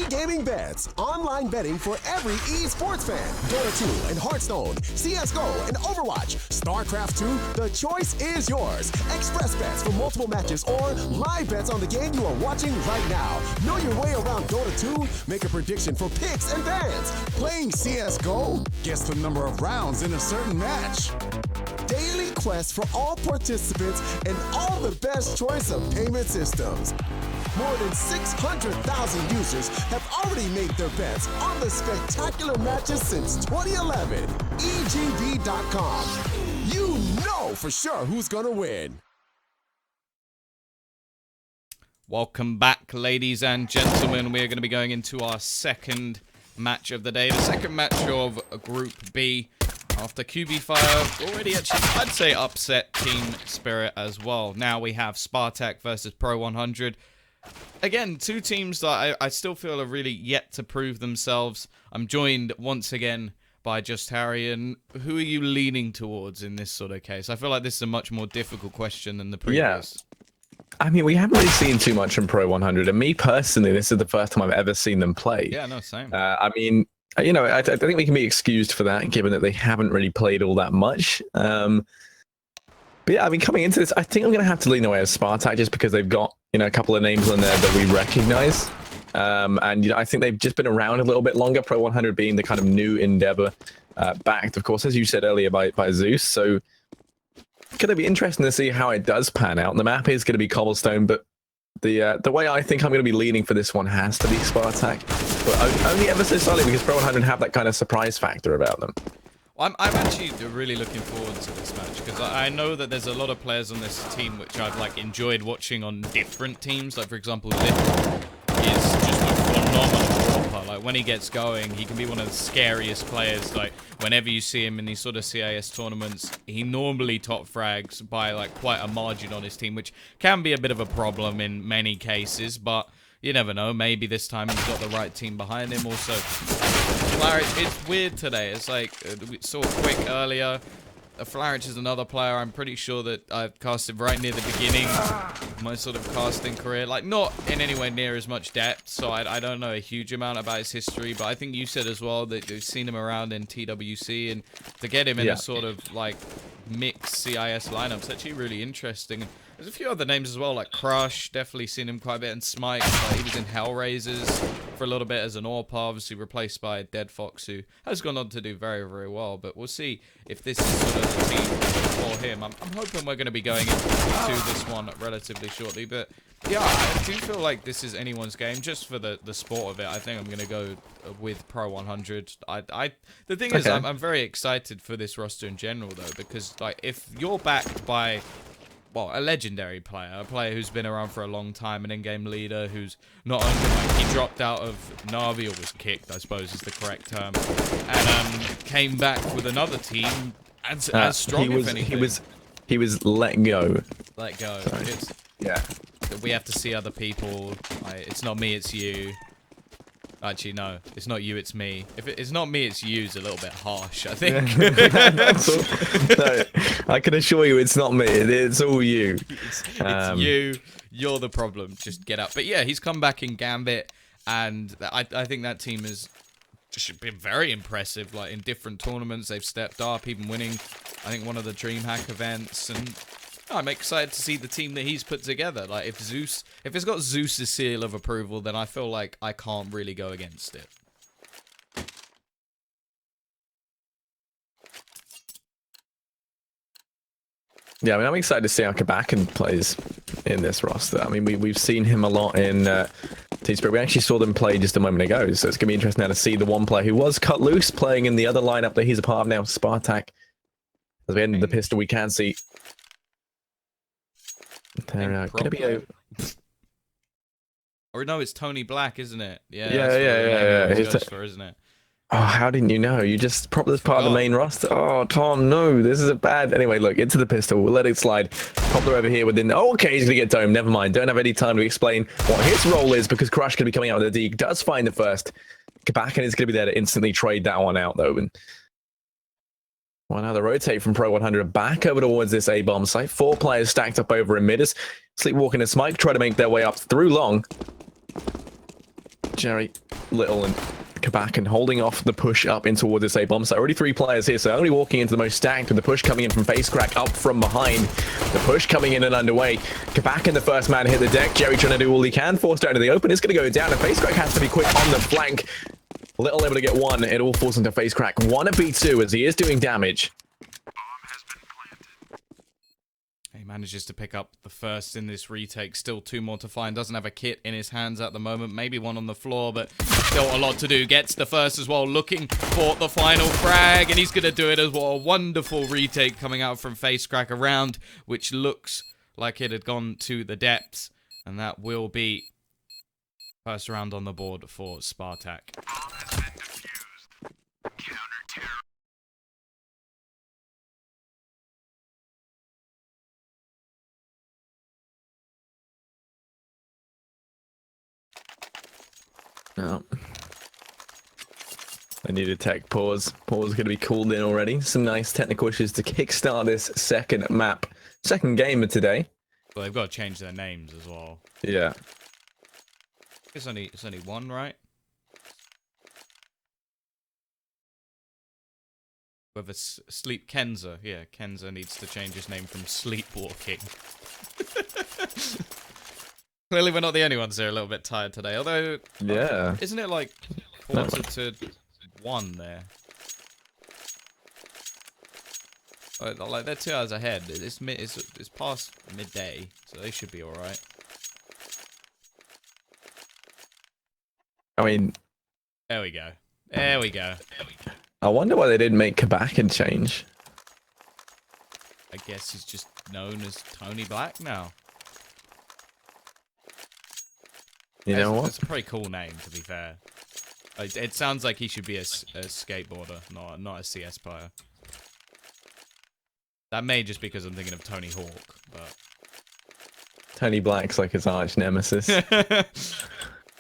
E-gaming bets, online betting for every esports fan. Dota 2 and Hearthstone, CSGO and Overwatch, StarCraft 2, the choice is yours. Express bets for multiple matches or live bets on the game you are watching right now. Know your way around Dota 2? Make a prediction for picks and bans. Playing CSGO? Guess the number of rounds in a certain match. Daily quests for all participants and all the best choice of payment systems. More than 600,000 users have already made their bets on the spectacular matches since 2011. EGB.com. You know for sure who's gonna win. Welcome back, ladies and gentlemen. We're going to be going into our second match of the day. The second match of Group B. After QB Fire already actually, I'd say, upset Team Spirit as well. Now we have Spartak versus pro100. Again, two teams that I still feel are really yet to prove themselves. I'm joined once again by Just Harry. And who are you leaning towards in this sort of case? I feel like this is a much more difficult question than the previous. Yeah. I mean, we haven't really seen too much from pro100. And me personally, this is the first time I've ever seen them play. Yeah, no, same. I mean, you know, I think we can be excused for that, given that they haven't really played all that much. But yeah, I mean, coming into this, I think I'm going to have to lean away as Spartak just because they've got, you know, a couple of names on there that we recognize. And, you know, I think they've just been around a little bit longer, pro100 being the kind of new endeavor, backed, of course, as you said earlier, by Zeus. So going to be interesting to see how it does pan out. The map is going to be cobblestone, but the way I think I'm going to be leaning for this one has to be Spartak, but only ever so slightly because pro100 have that kind of surprise factor about them. I'm actually really looking forward to this match because I know that there's a lot of players on this team which I've like enjoyed watching on different teams. Like for example, Little is just a phenomenal dropper. Like when he gets going, he can be one of the scariest players. Like whenever you see him in these sort of CIS tournaments, he normally top frags by like quite a margin on his team, which can be a bit of a problem in many cases, but you never know. Maybe this time he's got the right team behind him. Also, Flarich, it's weird today. It's like we saw Quick earlier. Flarich is another player I'm pretty sure that I've casted right near the beginning of my sort of casting career. Like, not in anywhere near as much depth, so I don't know a huge amount about his history, but I think you said as well that you've seen him around in TWC, and to get him in a sort of, like, mixed CIS lineup's actually really interesting. And there's a few other names as well, like Crush, definitely seen him quite a bit, and Smite, he was in Hellraisers for a little bit as an AWP, obviously replaced by Dead Fox, who has gone on to do very, very well, but we'll see if this is sort of the team for him. I'm hoping we're going to be going into this one relatively shortly, but yeah, I do feel like this is anyone's game, just for the sport of it. I think I'm going to go with pro100. The thing is, I'm very excited for this roster in general, though, because like if you're backed by, well, a legendary player, a player who's been around for a long time, an in-game leader who's not only, like, he dropped out of Na'Vi, or was kicked, I suppose is the correct term, and came back with another team as strong, if anything. He was let go. Let go. Yeah. We have to see other people. It's not me, it's you. Actually, no. It's not you, it's me. If it's not me, it's you is a little bit harsh, I think. No, I can assure you it's not me. It's all you. It's you. You're the problem. Just get up. But yeah, he's come back in Gambit, and I think that team has just been very impressive. Like in different tournaments, they've stepped up, even winning, I think, one of the DreamHack events, and I'm excited to see the team that he's put together. Like, if it's got Zeus's seal of approval, then I feel like I can't really go against it. Yeah, I mean, I'm excited to see how Kabakan plays in this roster. I mean, we've seen him a lot in Team Spirit. We actually saw them play just a moment ago, so it's going to be interesting now to see the one player who was cut loose playing in the other lineup that he's a part of now, Spartak. As we end the pistol, we can see they're going to be a... Or no, it's Tony Black, isn't it? Yeah. Isn't it? Oh, how didn't you know? You just probably as part of the main roster. Oh, Tom, no, this is a bad. Anyway, look, into the pistol. We'll let it slide. Poplar over here within. Oh, okay, he's gonna get domed. Never mind. Don't have any time to explain what his role is because Crush gonna be coming out with a D. Does find the first. Kabakan is gonna be there to instantly trade that one out though. And well, now the rotate from pro100 back over towards this A-bomb site. 4 players stacked up over in mid. Sleepwalking and Smike try to make their way up through long. Jerry, Little, and Kabak, and holding off the push up in towards this A-bomb. So already 3 players here, so only walking into the most stacked with the push coming in from Facecrack up from behind. The push coming in and underway. Kabak and the first man hit the deck. Jerry trying to do all he can. Forced out into the open. It's going to go down, and Facecrack has to be quick on the flank. Little able to get one. It all falls into Facecrack. 1 of B2 as he is doing damage. He manages to pick up the first in this retake. Still 2 more to find. Doesn't have a kit in his hands at the moment. Maybe one on the floor, but still a lot to do. Gets the first as well. Looking for the final frag, and he's going to do it as well. A wonderful retake coming out from Facecrack around, which looks like it had gone to the depths. And that will be first round on the board for Spartak. No. I need a tech pause. Pause going to be called in already. Some nice technical issues to kickstart this second map. Second game of today. Well, they've got to change their names as well. Yeah. It's only one, right? Whether Sleep Kenza. Yeah, Kenza needs to change his name from Sleepwalking. Clearly we're not the only ones who are a little bit tired today, although... Yeah. Isn't it like 1:45 there? Like, they're 2 hours ahead. It's past midday, so they should be alright. I mean... There we go. There we go. I wonder why they didn't make Kabak and change. I guess he's just known as Tony Black now. You know what? It's a pretty cool name, to be fair. It sounds like he should be a skateboarder, not a CS player. That may just because I'm thinking of Tony Hawk, but... Tony Black's like his arch nemesis.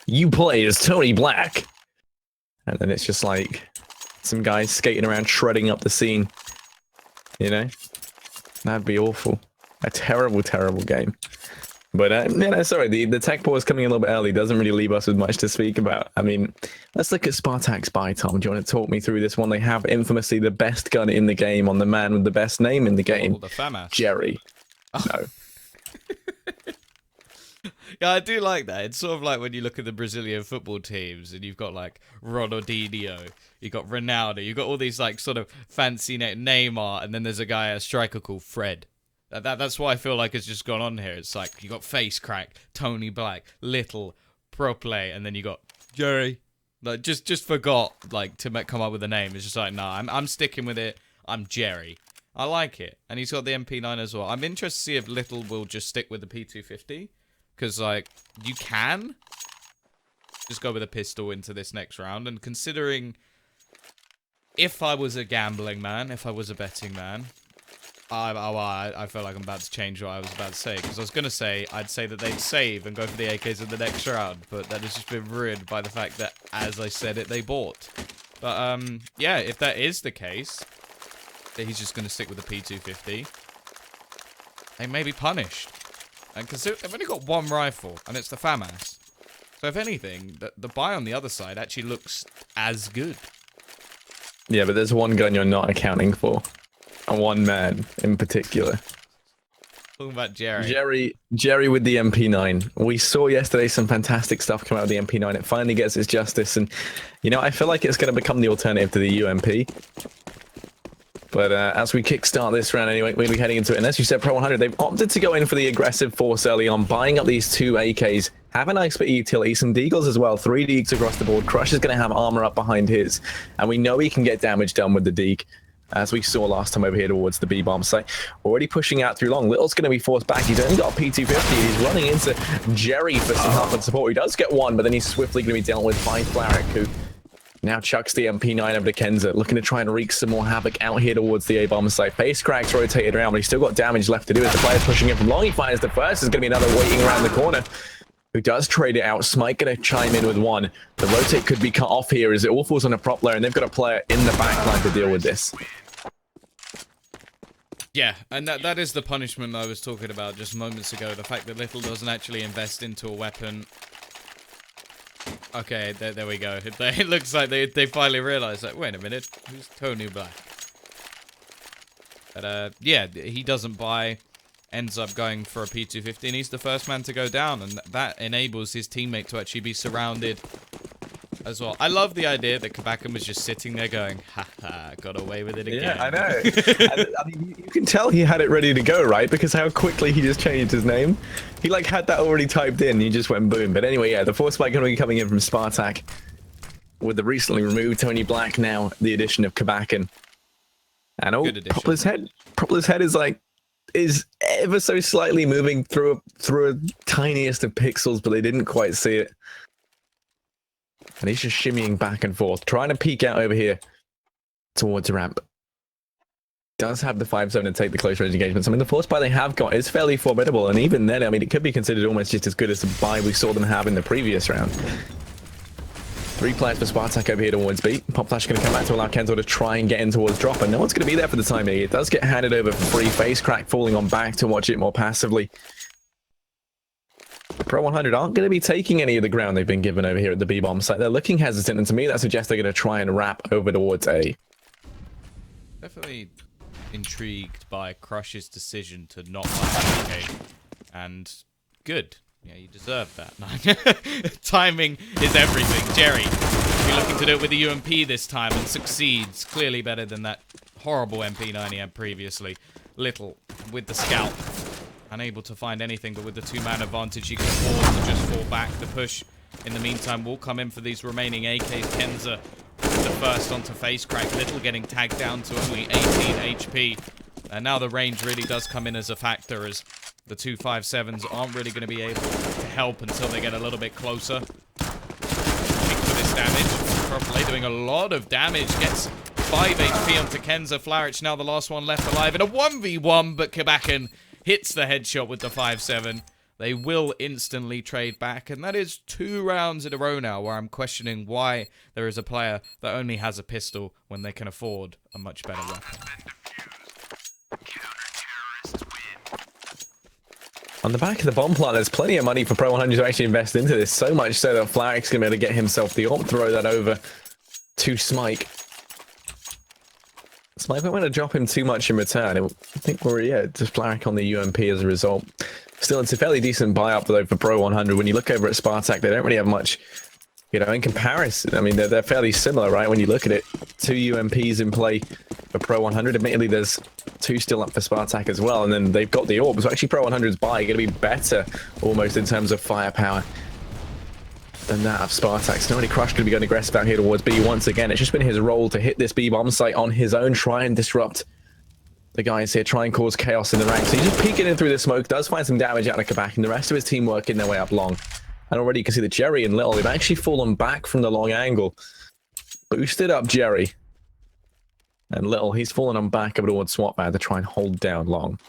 You play as Tony Black! And then it's just like some guys skating around, shredding up the scene. You know? That'd be awful. A terrible, terrible game. But, you know, sorry, the tech pause coming a little bit early doesn't really leave us with much to speak about. I mean, let's look at Spartak's buy, Tom. Do you want to talk me through this one? They have infamously the best gun in the game on the man with the best name in the game. Oh, the FAMAS. Jerry. Oh. No. Yeah, I do like that. It's sort of like when you look at the Brazilian football teams and you've got like Ronaldinho, you've got Ronaldo, you've got all these like sort of fancy Neymar, and then there's a striker called Fred. That's why I feel like it's just gone on here. It's like you got Facecrack, Tony Black, Little, Pro Play, and then you got Jerry. Like just forgot like to come up with a name. It's just like nah, I'm sticking with it. I'm Jerry. I like it, and he's got the MP9 as well. I'm interested to see if Little will just stick with the P250, because like you can just go with a pistol into this next round. And considering if I was a gambling man, if I was a betting man. I feel like I'm about to change what I was about to say, because I was going to say, I'd say that they'd save and go for the AKs in the next round, but that has just been ruined by the fact that, as I said it, they bought. But, yeah, if that is the case, that he's just going to stick with the P250, they may be punished. And consider they've only got one rifle, and it's the FAMAS. So if anything, the buy on the other side actually looks as good. Yeah, but there's one gun you're not accounting for. And one man in particular. Talking about Jerry. Jerry with the MP9. We saw yesterday some fantastic stuff come out of the MP9. It finally gets its justice. And, you know, I feel like it's going to become the alternative to the UMP. But as we kickstart this round anyway, we'll be heading into it. And as you said, pro100, they've opted to go in for the aggressive force early on, buying up these 2 AKs. Have a nice bit of utility, some deagles as well. 3 deags across the board. Crush is going to have armor up behind his. And we know he can get damage done with the deag, as we saw last time over here towards the B-bomb site. Already pushing out through long. Little's going to be forced back. He's only got a P250. He's running into Jerry for some help and support. He does get one, but then he's swiftly going to be dealt with by Flaric, who now chucks the MP9 over to Kenza, looking to try and wreak some more havoc out here towards the A-bomb site. Facecrack's rotated around, but he's still got damage left to do as the player's pushing in from long. He finds the first. There's going to be another waiting around the corner, who does trade it out. Smite going to chime in with one. The rotate could be cut off here as it all falls on a prop player, and they've got a player in the backline to deal with this. Yeah, and that is the punishment I was talking about just moments ago. The fact that Little doesn't actually invest into a weapon. Okay, there we go. It looks like they finally realized, like, wait a minute, who's Tony Black? But, yeah, he doesn't buy, ends up going for a P250, and he's the first man to go down, and that enables his teammate to actually be surrounded as well. I love the idea that Kabaka was just sitting there going, haha, got away with it again. Yeah, I know. I mean, you can tell he had it ready to go, right? Because how quickly he just changed his name. He like had that already typed in. He just went boom. But anyway, yeah, the fourth spike going to be coming in from Spartak with the recently removed Tony Black, now the addition of Kabakan. And oh, Propella's head is ever so slightly moving through a tiniest of pixels, but they didn't quite see it. And he's just shimmying back and forth, trying to peek out over here towards the ramp. Does have the 5-7 to take the close range engagements. I mean, the force buy they have got is fairly formidable, and even then, I mean, it could be considered almost just as good as the buy we saw them have in the previous round. 3 players for Spartak over here towards B. Pop Flash going to come back to allow Kenzo to try and get in towards drop, and no one's going to be there for the time being. It does get handed over for free. Face Crack falling on back to watch it more passively. Pro100 aren't going to be taking any of the ground they've been given over here at the B-bomb site. They're looking hesitant, and to me that suggests they're going to try and wrap over towards A. Definitely intrigued by Crush's decision to not buy AK, and good. Yeah, you deserve that. Timing is everything. Jerry, you're looking to do it with the UMP this time and succeeds. Clearly better than that horrible MP9 he had previously. Little with the scout. Unable to find anything, but with the 2-man advantage, he can afford to just fall back. The push, in the meantime, will come in for these remaining AKs. Kenza with the first onto Face Crack. Little getting tagged down to only 18 HP. And now the range really does come in as a factor, as the 257s aren't really going to be able to help until they get a little bit closer. For this damage, Properly doing a lot of damage. Gets 5 HP onto Kenza. Flaric now the last one left alive in a 1v1, but Kabakan hits the headshot with the 5-7. They will instantly trade back, and that is 2 rounds in a row now where I'm questioning why there is a player that only has a pistol when they can afford a much better weapon. On the back of the bomb plant, there's plenty of money for Pro100 to actually invest into this, so much so that Flaric's going to be able to get himself the AWP, throw that over to Smike. Smike won't want to drop him too much in return. I think we're, just Flaric on the UMP as a result. Still, it's a fairly decent buy-up, though, for Pro100. When you look over at Spartak, they don't really have much, in comparison. I mean, they're fairly similar, right? When you look at it, 2 UMPs in play for Pro100. Admittedly, there's 2 still up for Spartak as well, and then they've got the AWP. So actually, Pro100's buy going to be better, almost, in terms of firepower than that of Spartak. So nobody Crush going to be going aggressive out here towards B once again. It's just been his role to hit this B-bomb site on his own, try and disrupt the guys here, try and cause chaos in the ranks. So he's just peeking in through the smoke, does find some damage out of Kabak, and the rest of his team working their way up long. And already you can see that Jerry and Little, they've actually fallen back from the long angle. Boosted up Jerry. And Little, he's fallen on back over towards Swatman to try and hold down long.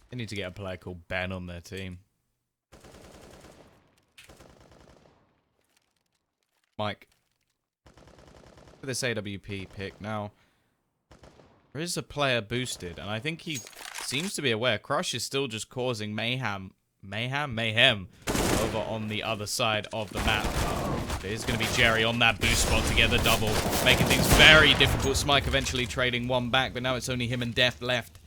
They need to get a player called Ben on their team. Mike, for this AWP pick now, there is a player boosted, and I think he seems to be aware. Crush is still just causing mayhem over on the other side of the map. There's going to be Jerry on that boost spot to get the double, making things very difficult. Smike eventually trading 1 back, but now it's only him and Def left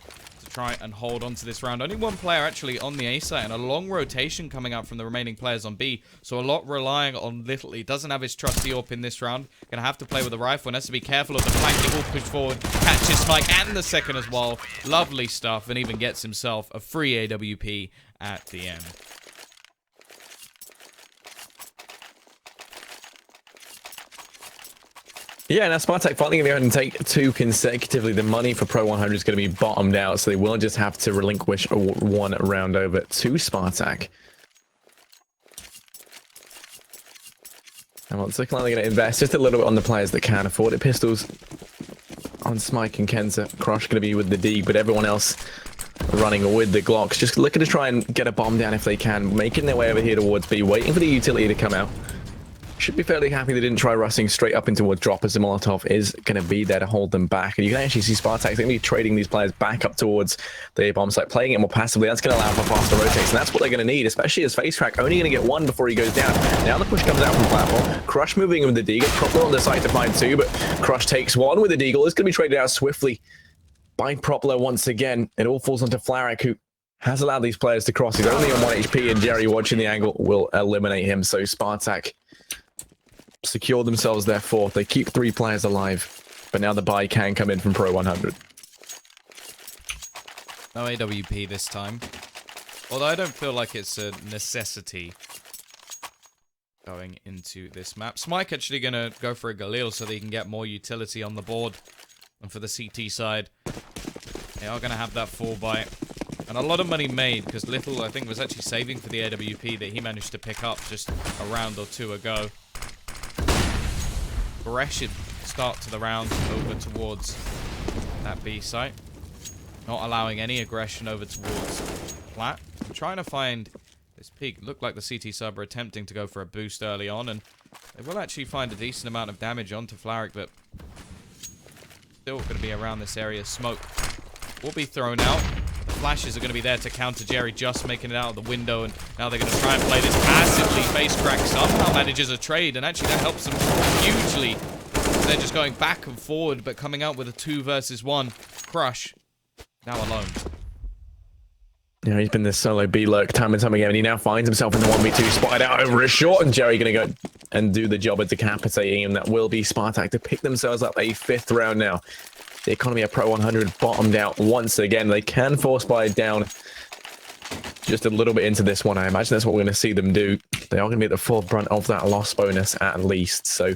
to try and hold on to this round. Only 1 player actually on the A side, and a long rotation coming out from the remaining players on B. So a lot relying on Little. He doesn't have his trusty AWP in this round. Going to have to play with a rifle and has to be careful of the flank. He will push forward, catches Smike and the second as well. Lovely stuff, and even gets himself a free AWP at the end. Yeah, now Spartak finally going to go ahead and take 2 consecutively. The money for Pro100 is going to be bottomed out, so they will just have to relinquish 1 round over to Spartak. And well, it's looking like they're going to invest just a little bit on the players that can afford it. Pistols on Smike and Kenza. Crush going to be with the D, but everyone else running with the Glocks. Just looking to try and get a bomb down if they can. Making their way over here towards B, waiting for the utility to come out. should be fairly happy they didn't try rushing straight up into a drop, as the Molotov is going to be there to hold them back. And you can actually see Spartak going to be trading these players back up towards the bomb site, playing it more passively. That's going to allow for faster rotates, and that's what they're going to need, especially as FaceCrack only going to get one before he goes down. Now the push comes out from platform. Crush moving in with the Deagle. Propler on the site to find two, but Crush takes one with the Deagle. It's going to be traded out swiftly by Propler once again. It all falls onto Flaric, who has allowed these players to cross. He's only on 1 HP, and Jerry, watching the angle, will eliminate him. So Spartak secure themselves their fourth. They keep 3 players alive, but now the buy can come in from pro100. No AWP this time. Although I don't feel like it's a necessity going into this map. Smike actually going to go for a Galil so that he can get more utility on the board. And for the CT side, they are going to have that 4 buy. And a lot of money made, because Little, I think, was actually saving for the AWP that he managed to pick up just a round or 2 ago. Aggressive start to the round over towards that B site. Not allowing any aggression over towards Plat. I'm trying to find this peak. Looked like the CT sub are attempting to go for a boost early on, and they will actually find a decent amount of damage onto Flaric, but still going to be around this area. Smoke will be thrown out. The flashes are going to be there to counter Jerry, just making it out of the window, and now they're going to try and play this passively. FaceCrack somehow manages a trade, and actually that helps them hugely. They're just going back and forward, but coming out with a 2 versus 1. Crush now alone. Yeah, he's been this solo B-lurk time and time again, and he now finds himself in the 1v2, spotted out over a short, and Jerry going to go and do the job of decapitating him. That will be Spartak to pick themselves up a 5th round now. The economy of pro100 bottomed out once again. They can force buy down just a little bit into this one. I imagine that's what we're going to see them do. They are going to be at the full brunt of that loss bonus at least, so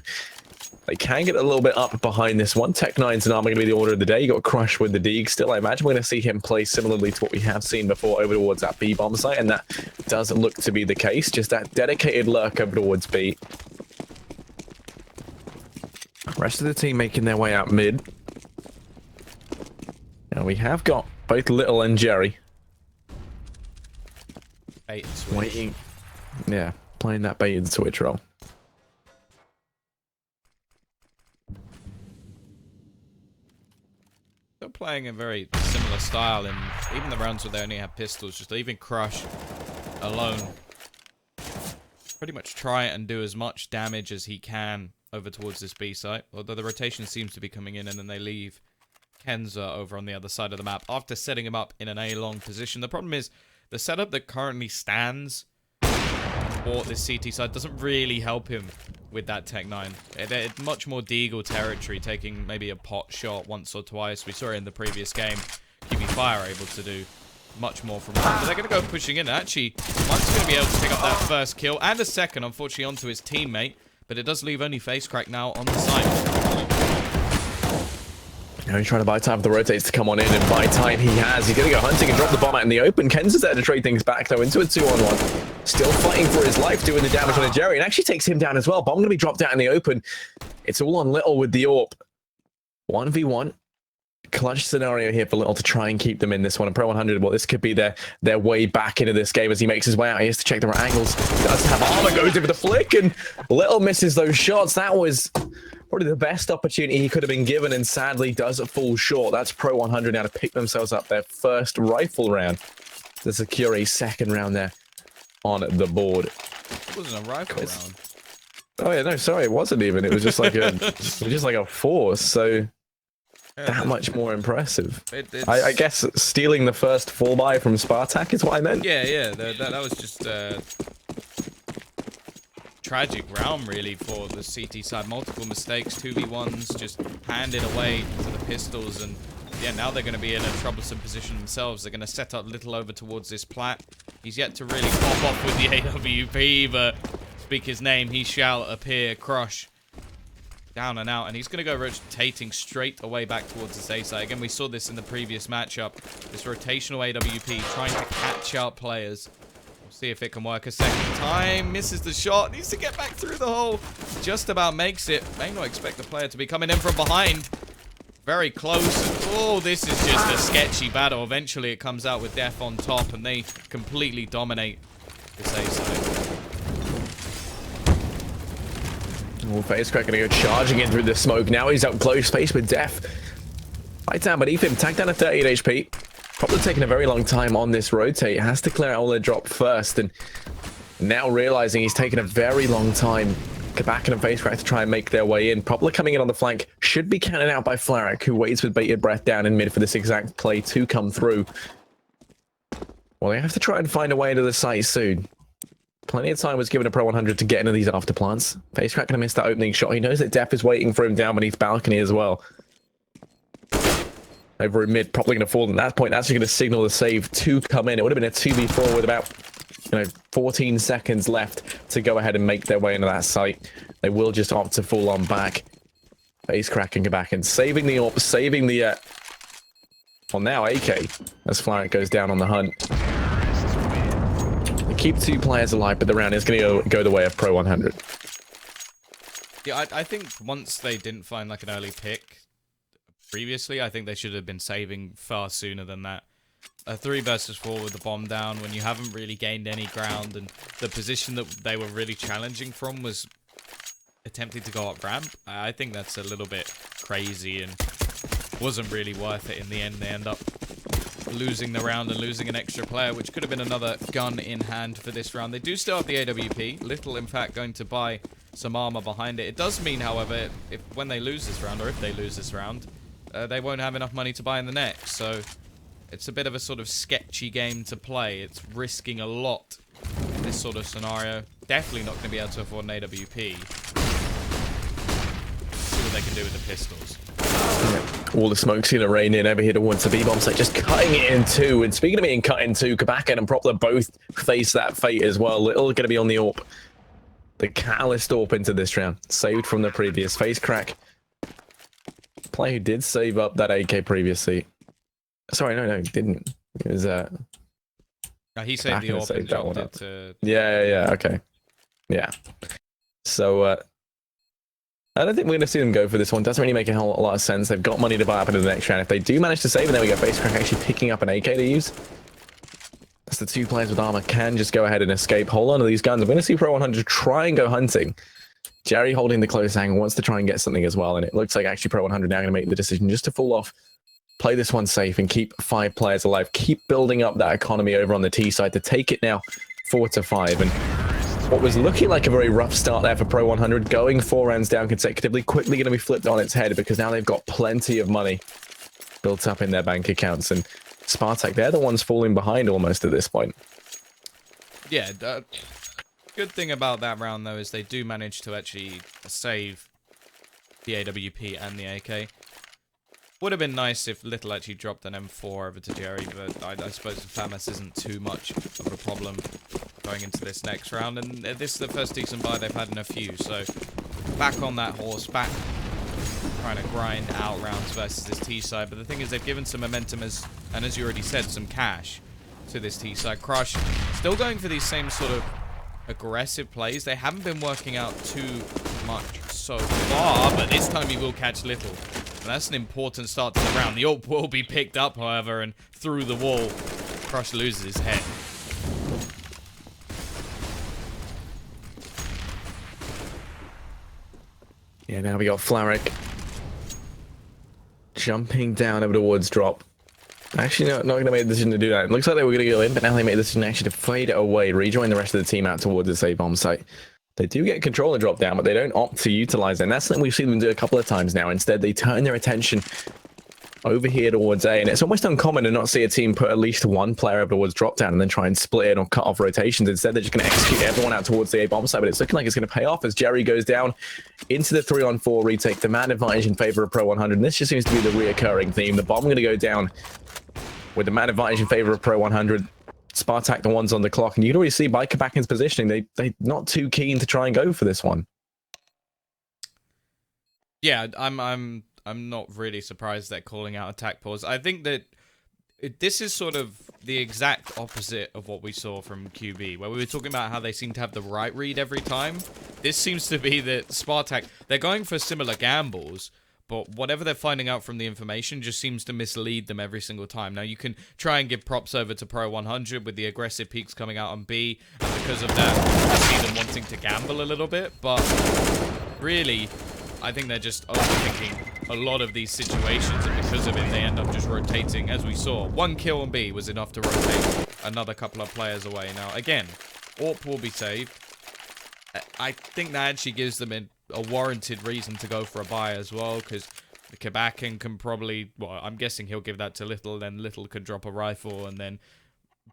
they can get a little bit up behind this one. Tech9's and Armor going to be the order of the day. You got Crush with the Deeg. Still, I imagine we're going to see him play similarly to what we have seen before over towards that B bomb site, and that does look to be the case. Just that dedicated lurk over towards B. Rest of the team making their way out mid. And we have got both Little and Jerry Bait and switch. waiting. Yeah, playing that bait and switch role. Still playing a very similar style, and even the rounds where they only have pistols, just leaving Crush alone. Pretty much try and do as much damage as he can over towards this B site. Although the rotation seems to be coming in, and then they leave Kenza over on the other side of the map after setting him up in an A-long position. The problem is the setup that currently stands for this CT side doesn't really help him with that Tech9. They're much more Deagle territory, taking maybe a pot shot once or twice. We saw it in the previous game. QB Fire able to do much more from home. But they're going to go pushing in. Actually, Mike's going to be able to pick up that first kill and a second, unfortunately, onto his teammate. But it does leave only FaceCrack now on the site. Now he's trying to buy time for the rotates to come on in, and by time he has. He's going to go hunting and drop the bomb out in the open. Kenza's there to trade things back, though, into a 2-on-1. Still fighting for his life, doing the damage on a Jerry, and actually takes him down as well. Bomb going to be dropped out in the open. It's all on Little with the AWP. 1v1. Clutch scenario here for Little to try and keep them in this one. And pro100, well, this could be their way back into this game as he makes his way out. He has to check the right angles. Does have armor, goes in for the flick, and Little misses those shots. That was probably the best opportunity he could have been given, and sadly does fall short. That's pro100 now to pick themselves up their first rifle round to secure a 2nd round there on the board. It wasn't a rifle round. Oh yeah, no, sorry, it wasn't even. It was just like a 4. So that much more impressive. I guess stealing the first 4-buy from Spartak is what I meant. Yeah. That was just tragic round, really, for the CT side. Multiple mistakes, 2v1s, just handed away to the pistols, and yeah, now they're going to be in a troublesome position themselves. They're going to set up Little over towards this Plat. He's yet to really pop off with the AWP, but speak his name, he shall appear. Crush down and out, and he's going to go rotating straight away back towards this A side. Again, we saw this in the previous matchup. This rotational AWP trying to catch out players. We'll see if it can work a second time. Misses the shot. Needs to get back through the hole. Just about makes it. May not expect the player to be coming in from behind. Very close. Oh, this is just a sketchy battle. Eventually, it comes out with Def on top, and they completely dominate this A side. Oh, FaZe Crack gonna go charging in through the smoke. Now he's up close, faced with Def. Right down beneath him, tagged down at 38 HP. Probably taking a very long time on this rotate. Has to clear out all their drop first, and now realizing he's taken a very long time. Kabak and FaZe Crack to try and make their way in. Probably coming in on the flank. Should be counted out by Flarak, who waits with bated breath down in mid for this exact play to come through. Well, they have to try and find a way into the site soon. Plenty of time was given to pro100 to get into these afterplants. FaZe Crack gonna miss that opening shot. He knows that Def is waiting for him down beneath balcony as well. Over in mid, probably gonna fall at that point. That's gonna signal the save to come in. It would have been a 2v4 with about 14 seconds left to go ahead and make their way into that site. They will just opt to fall on back. FaZe Crack and Kabak and saving the AWP, saving the well, now AK as Flarak goes down on the hunt. They keep 2 players alive, but the round is going to go the way of pro100. Yeah, I think once they didn't find like an early pick previously, I think they should have been saving far sooner than that. A 3 versus 4 with the bomb down when you haven't really gained any ground, and the position that they were really challenging from was attempting to go up ramp. I think that's a little bit crazy and wasn't really worth it in the end. They end up losing the round and losing an extra player, which could have been another gun in hand for this round. They do still have the AWP. Little, in fact, going to buy some armor behind it. It does mean, however, when they lose this round, or if they lose this round, they won't have enough money to buy in the next. So it's a bit of a sort of sketchy game to play. It's risking a lot in this sort of scenario. Definitely not going to be able to afford an AWP. See what they can do with the pistols. All the smoke's gonna rain in over here towards the B-bomb site, just cutting it in 2. And speaking of being cut in 2, Kabak and Propler both face that fate as well. Little gonna be on the AWP. The catalyst AWP into this round, saved from the previous. FaZe Crack, player who did save up that AK previously. Sorry, no, he didn't. It was he saved the AWP and dropped it to... Yeah, okay. Yeah. So, I don't think we're going to see them go for this one. Doesn't really make a whole lot of sense. They've got money to buy up into the next round. If they do manage to save, and there we go. FaZe Crack actually picking up an AK to use. That's the 2 players with armor can just go ahead and escape. Hold on to these guns. I'm going to see pro100 try and go hunting. Jerry holding the close angle, wants to try and get something as well. And it looks like actually pro100 now going to make the decision just to fall off, play this one safe, and keep 5 players alive. Keep building up that economy over on the T side to take it now 4-5. And what was looking like a very rough start there for pro100, going 4 rounds down consecutively, quickly going to be flipped on its head because now they've got plenty of money built up in their bank accounts. And Spartak, they're the ones falling behind almost at this point. Yeah, good thing about that round, though, is they do manage to actually save the AWP and the AK. Would have been nice if Little actually dropped an M4 over to Jerry, but I suppose the FAMAS isn't too much of a problem going into this next round. And this is the first decent buy they've had in a few, so back on that horse, back trying to grind out rounds versus this T side. But the thing is, they've given some momentum, and as you already said, some cash to this T side. Crush still going for these same sort of aggressive plays. They haven't been working out too much so far, but this time he will catch Little. And that's an important start to the round. The AWP will be picked up, however, and through the wall, Crush loses his head. Yeah, now we got Flarak jumping down over towards drop. Actually, not going to make the decision to do that. It looks like they were going to go in, but now they made the decision actually to fade it away, rejoin the rest of the team out towards this A-bomb site. They do get control and drop down, but they don't opt to utilize it. And that's something we've seen them do a couple of times now. Instead, they turn their attention over here towards A. And it's almost uncommon to not see a team put at least 1 player over towards drop down and then try and split it or cut off rotations. Instead, they're just going to execute everyone out towards the A-bomb site. But it's looking like it's going to pay off as Jerry goes down into the 3-on-4 retake. The man advantage in favor of pro100. And this just seems to be the reoccurring theme. The bomb going to go down with the man advantage in favor of pro100. Spartak the ones on the clock, and you can already see by Kabakin's positioning, they're not too keen to try and go for this one. Yeah, I'm not really surprised they're calling out attack pause. I think that this is sort of the exact opposite of what we saw from QB, where we were talking about how they seem to have the right read every time. This seems to be that Spartak, they're going for similar gambles, but whatever they're finding out from the information just seems to mislead them every single time. Now, you can try and give props over to pro100 with the aggressive peaks coming out on B, and because of that, I see them wanting to gamble a little bit, but really, I think they're just overthinking a lot of these situations, and because of it, they end up just rotating, as we saw. 1 kill on B was enough to rotate another couple of players away. Now, again, AWP will be saved. I think that actually gives them a warranted reason to go for a buy as well, because the Quebecin can probably, well, I'm guessing he'll give that to Little, then Little can drop a rifle, and then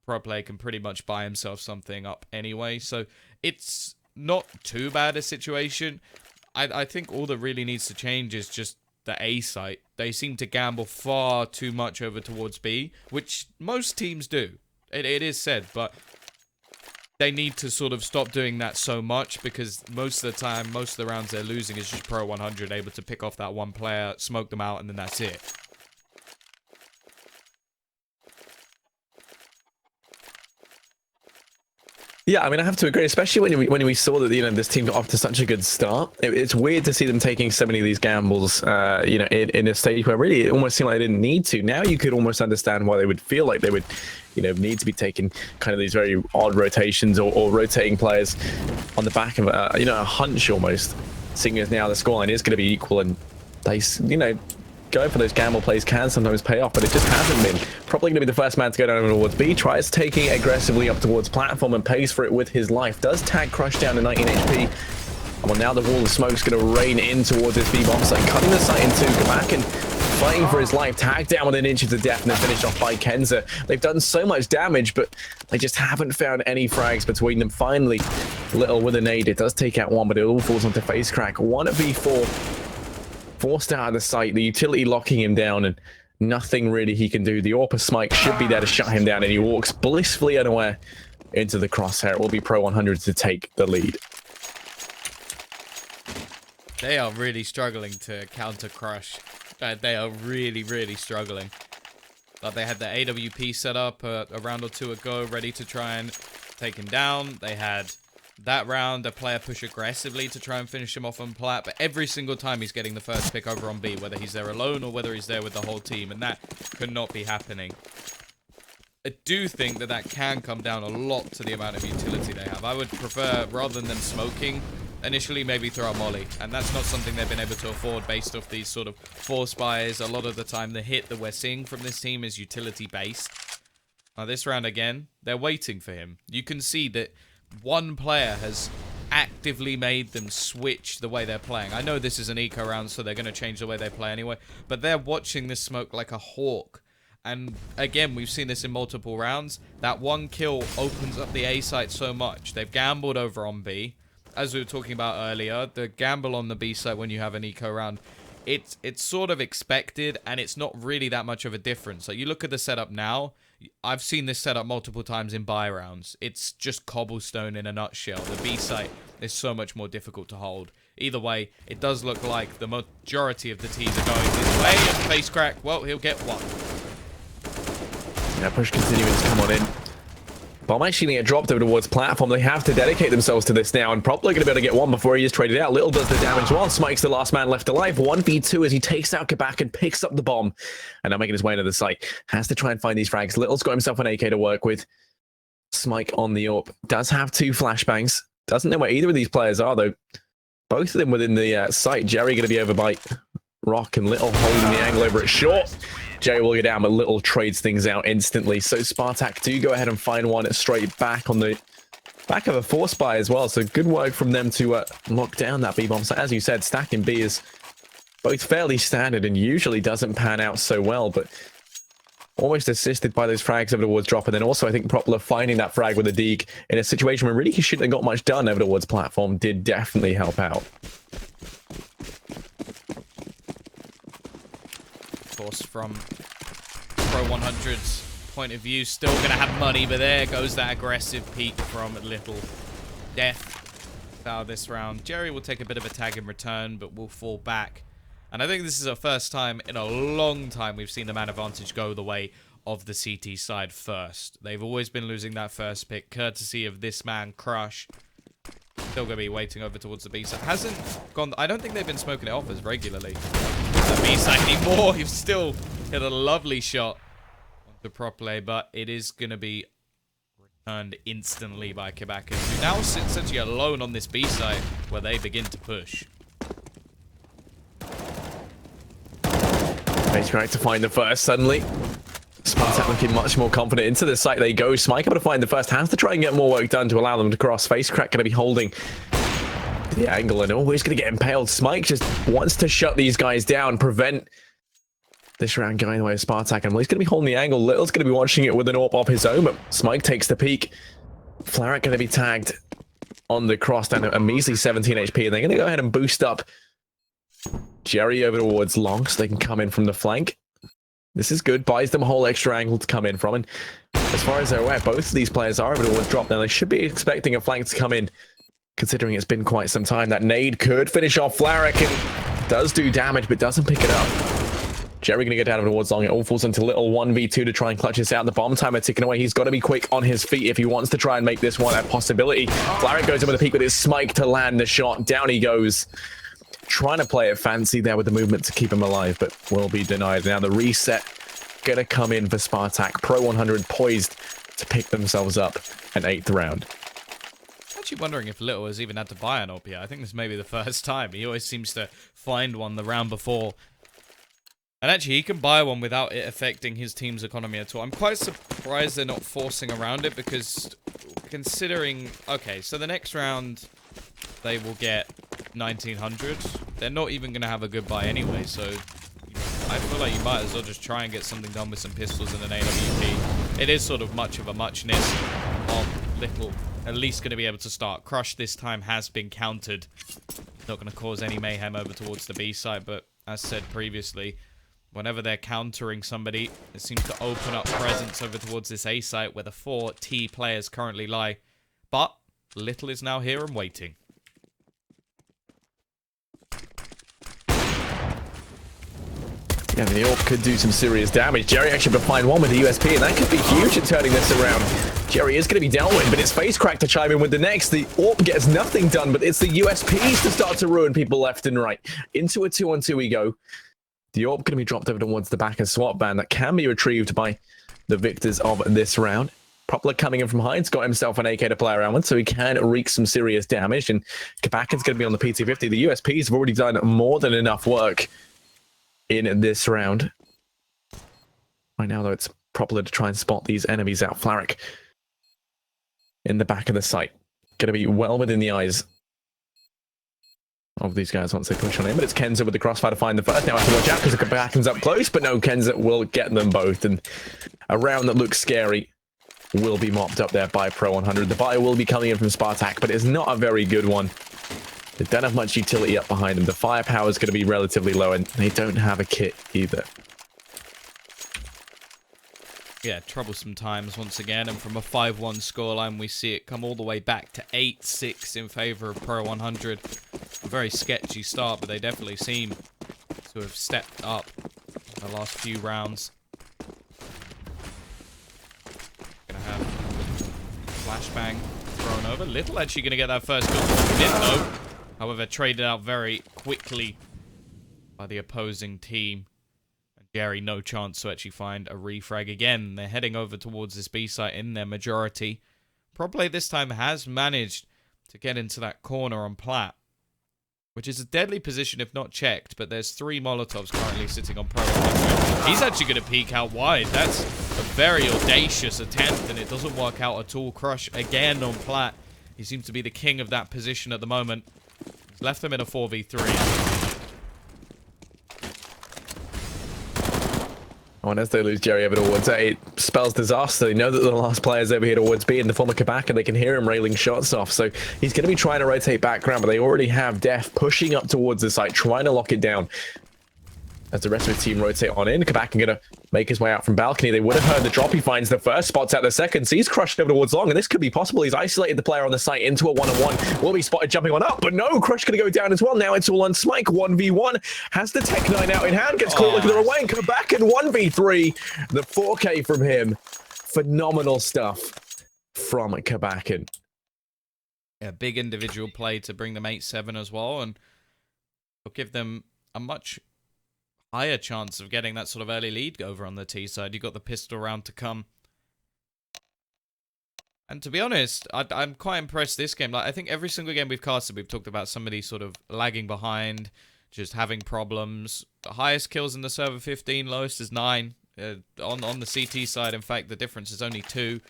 Pro Player can pretty much buy himself something up anyway. So it's not too bad a situation. I think all that really needs to change is just the A site. They seem to gamble far too much over towards B, which most teams do. It is said, but they need to sort of stop doing that so much, because most of the time, most of the rounds they're losing is just pro100 able to pick off that one player, smoke them out, and then that's it. Yeah, I mean, I have to agree, especially when we saw that, you know, this team got off to such a good start. It's weird to see them taking so many of these gambles, you know, in a stage where really it almost seemed like they didn't need to. Now you could almost understand why they would feel like they would, you know, need to be taking kind of these very odd rotations or rotating players on the back of, you know, a hunch almost, seeing as now the scoreline is going to be equal, and they, you know, going for those gamble plays can sometimes pay off, but it just hasn't been. Probably going to be the first man to go down towards B. Tries taking it aggressively up towards platform and pays for it with his life. Does tag Crush down to 19 HP. And well, now the wall of smoke's going to rain in towards this B-bomb site, cutting the site in two. Quebecin fighting for his life, tagged down within inches of death, and then finished off by Kenza. They've done so much damage, but they just haven't found any frags between them. Finally, Little with a nade. It does take out one, but it all falls onto Face Crack. 1v4. Forced out of the site, the utility locking him down, and nothing really he can do. The AWP Smite should be there to shut him down, and he walks blissfully unaware into the crosshair. It will be pro100 to take the lead. They are really struggling to counter Crush. They are really, really struggling. But they had the AWP set up a round or two ago, ready to try and take him down. They had that round, a player push aggressively to try and finish him off on plat, but every single time he's getting the first pick over on B, whether he's there alone or whether he's there with the whole team, and that could not be happening. I do think that that can come down a lot to the amount of utility they have. I would prefer, rather than them smoking, initially maybe throw a molly, and that's not something they've been able to afford based off these sort of force buys. A lot of the time, the hit that we're seeing from this team is utility-based. Now this round again, they're waiting for him. You can see that one player has actively made them switch the way they're playing. I know this is an eco round, so they're going to change the way they play anyway, but they're watching this smoke like a hawk. And again, we've seen this in multiple rounds. That one kill opens up the A site so much. They've gambled over on B. As we were talking about earlier, the gamble on the B site when you have an eco round, it's sort of expected, and it's not really that much of a difference. Like, you look at the setup now, I've seen this setup multiple times in buy rounds. It's just cobblestone in a nutshell. The B site is so much more difficult to hold. Either way, it does look like the majority of the teams are going this way, and Face Crack, well, he'll get one. Yeah, push continuing to come on in. Bomb actually get dropped over towards platform. They have to dedicate themselves to this now, and probably going to be able to get one before he is traded out. Little does the damage while Smike's the last man left alive. 1v2 as he takes out Quebec and picks up the bomb, and now making his way into the site. Has to try and find these frags. Little's got himself an AK to work with. Smike on the AWP. Does have two flashbangs. Doesn't know where either of these players are, though. Both of them within the site. Jerry going to be over by Rock, and Little holding the angle over it short. Jerry will go down, but Little trades things out instantly. So Spartak do go ahead and find one straight back on the back of a force buy as well. So good work from them to lock down that B-bomb. So as you said, stacking B is both fairly standard and usually doesn't pan out so well, but almost assisted by those frags over towards drop. And then also I think Propler finding that frag with a Deeg in a situation where really he shouldn't have got much done over towards platform did definitely help out. Course, from pro100's point of view, still going to have money, but there goes that aggressive peak from Little. Death out of this round. Jerry will take a bit of a tag in return, but will fall back. And I think this is the first time in a long time we've seen the man advantage go the way of the CT side first. They've always been losing that first pick, courtesy of this man, Crush. Still going to be waiting over towards the B side. Hasn't gone... I don't think they've been smoking it off as regularly. The B side anymore. He's still hit a lovely shot on the prop play, but it is going to be returned instantly by Quebec, who now sits essentially alone on this B side where they begin to push. Spacecraft to find the first suddenly. Spartak looking much more confident. Into the site they go. Smike able to find the first. Has to try and get more work done to allow them to cross. Facecrack going to be holding the angle and always going to get impaled. Smike just wants to shut these guys down, prevent this round going away with Spartak. And he's going to be holding the angle. Little's going to be watching it with an AWP of his own, but Smike takes the peek. Flaric going to be tagged on the cross down to a measly 17 HP, and they're going to go ahead and boost up Jerry over towards long so they can come in from the flank. This is good, buys them a whole extra angle to come in from, and as far as they're aware, both of these players are over towards drop now. They should be expecting a flank to come in, considering it's been quite some time. That nade could finish off Flaric and does do damage, but doesn't pick it up. Jerry going to get down over towards long. It all falls into Little 1v2 to try and clutch this out. The bomb timer ticking away. He's got to be quick on his feet if he wants to try and make this one a possibility. Flaric goes in with a peek with his Smike to land the shot. Down he goes. Trying to play it fancy there with the movement to keep him alive, but will be denied. Now the reset going to come in for Spartak. pro100 poised to pick themselves up an 8th round. I'm actually wondering if Little has even had to buy an AWP yet. I think this may be the first time. He always seems to find one the round before. And actually, he can buy one without it affecting his team's economy at all. I'm quite surprised they're not forcing around it, because considering... Okay, so the next round, they will get 1900. They're not even going to have a good buy anyway, so I feel like you might as well just try and get something done with some pistols and an AWP. It is sort of much of a muchness of Little at least going to be able to start. Crush this time has been countered. Not going to cause any mayhem over towards the B side, but as said previously, whenever they're countering somebody, it seems to open up presence over towards this A site where the 4 T players currently lie. But Little is now here and waiting. Yeah, the AWP could do some serious damage. Jerry actually will find one with the USP, and that could be huge at turning this around. Jerry is going to be dealt with, but it's Facecrack to chime in with the next. The AWP gets nothing done, but it's the USPs to start to ruin people left and right. Into a 2-on-2 we go. The AWP going to be dropped over towards the back and swap band that can be retrieved by the victors of this round. Propler coming in from Hyde's got himself an AK to play around with, so he can wreak some serious damage, and Kabakin's going to be on the PT-50. The USPs have already done more than enough work in this round. Right now, though, it's Propler to try and spot these enemies out. Flaric in the back of the site. Going to be well within the eyes of these guys once they push on him, but it's Kenza with the crossfire to find the first. Now I have to watch out because the Kabakin's up close, but no, Kenza will get them both, and a round that looks scary will be mopped up there by pro100. The buy will be coming in from Spartak, but it's not a very good one. They don't have much utility up behind them. The firepower is going to be relatively low, and they don't have a kit either. Yeah, troublesome times once again, and from a 5-1 scoreline, we see it come all the way back to 8-6 in favor of pro100. A very sketchy start, but they definitely seem to have stepped up in the last few rounds. Gonna have flashbang thrown over. Little actually gonna get that first kill. Didn't know. However, traded out very quickly by the opposing team. And Jerry, no chance to actually find a refrag again. They're heading over towards this B site in their majority. Probably this time has managed to get into that corner on Platt, which is a deadly position if not checked, but there's 3 Molotovs currently sitting on pro100. He's actually going to peek out wide. That's a very audacious attempt, and it doesn't work out at all. Crush again on Platt. He seems to be the king of that position at the moment. He's left them in a 4v3. Oh, and as they lose Jerry over towards A, it spells disaster. They know that the last player's over here towards B in the form of Kabak, and they can hear him railing shots off. So he's going to be trying to rotate background, but they already have Def pushing up towards the site, trying to lock it down. As the rest of the team rotate on in, Kabak going to make his way out from balcony. They would have heard the drop. He finds the first, spots out the second. So he's crushed over towards long, and this could be possible. He's isolated the player on the site into a one-on-one. Will be spotted jumping on up, but no, Crush going to go down as well. Now it's all on Smike. 1v1. Has the Tech 9 out in hand. Gets caught looking the wrong way and come back in 1v3. The 4K from him. Phenomenal stuff from Kabakin. Yeah, big individual play to bring them 8-7 as well, and will give them a much higher chance of getting that sort of early lead over on the T side. You got the pistol round to come. And to be honest, I'm quite impressed this game. Like, I think every single game we've casted, we've talked about somebody sort of lagging behind, just having problems. The highest kills in the server 15, lowest is 9. On the CT side, in fact, the difference is only 2.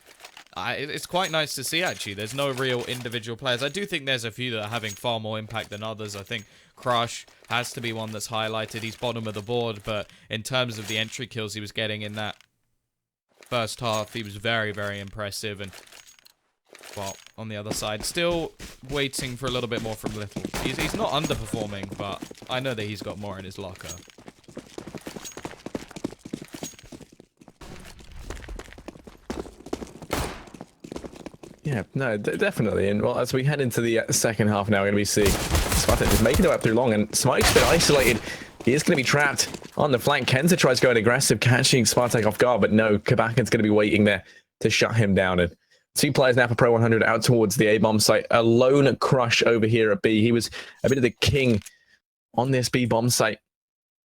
It's quite nice to see, actually. There's no real individual players. I do think there's a few that are having far more impact than others. I think Crush has to be one that's highlighted. He's bottom of the board, but in terms of the entry kills he was getting in that first half, he was very, very impressive. And, well, on the other side, still waiting for a little bit more from Little. He's not underperforming, but I know that he's got more in his locker. Yeah, no, definitely. And well, as we head into the second half now, we're going to be seeing Spartak just making their way up through long, and Smike's been isolated. He is going to be trapped on the flank. Kenza tries going aggressive, catching Spartak off guard, but no, Kabakan's going to be waiting there to shut him down. And 2 players now for pro100 out towards the A-bomb site. A lone Crush over here at B. He was a bit of the king on this B-bomb site.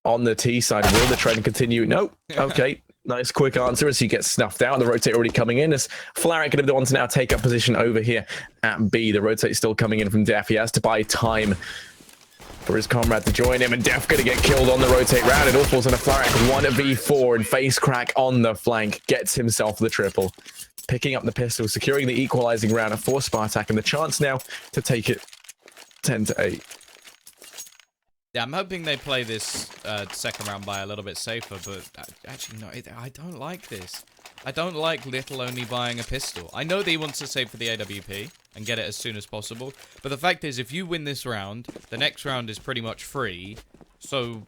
On the T side, will the trend continue? No. Okay. Nice quick answer as he gets snuffed out. The rotate already coming in as Flaric going to be the one to now take up position over here at B. The rotate still coming in from Def. He has to buy time for his comrade to join him, and Def going to get killed on the rotate round. It all falls on a Flaric 1v4, and Face Crack on the flank gets himself the triple. Picking up the pistol, securing the equalizing round for Spartak, and the chance now to take it 10-8. Yeah, I'm hoping they play this second round by a little bit safer, but actually, no, I don't like this. I don't like Little only buying a pistol. I know that he wants to save for the AWP and get it as soon as possible, but the fact is, if you win this round, the next round is pretty much free, so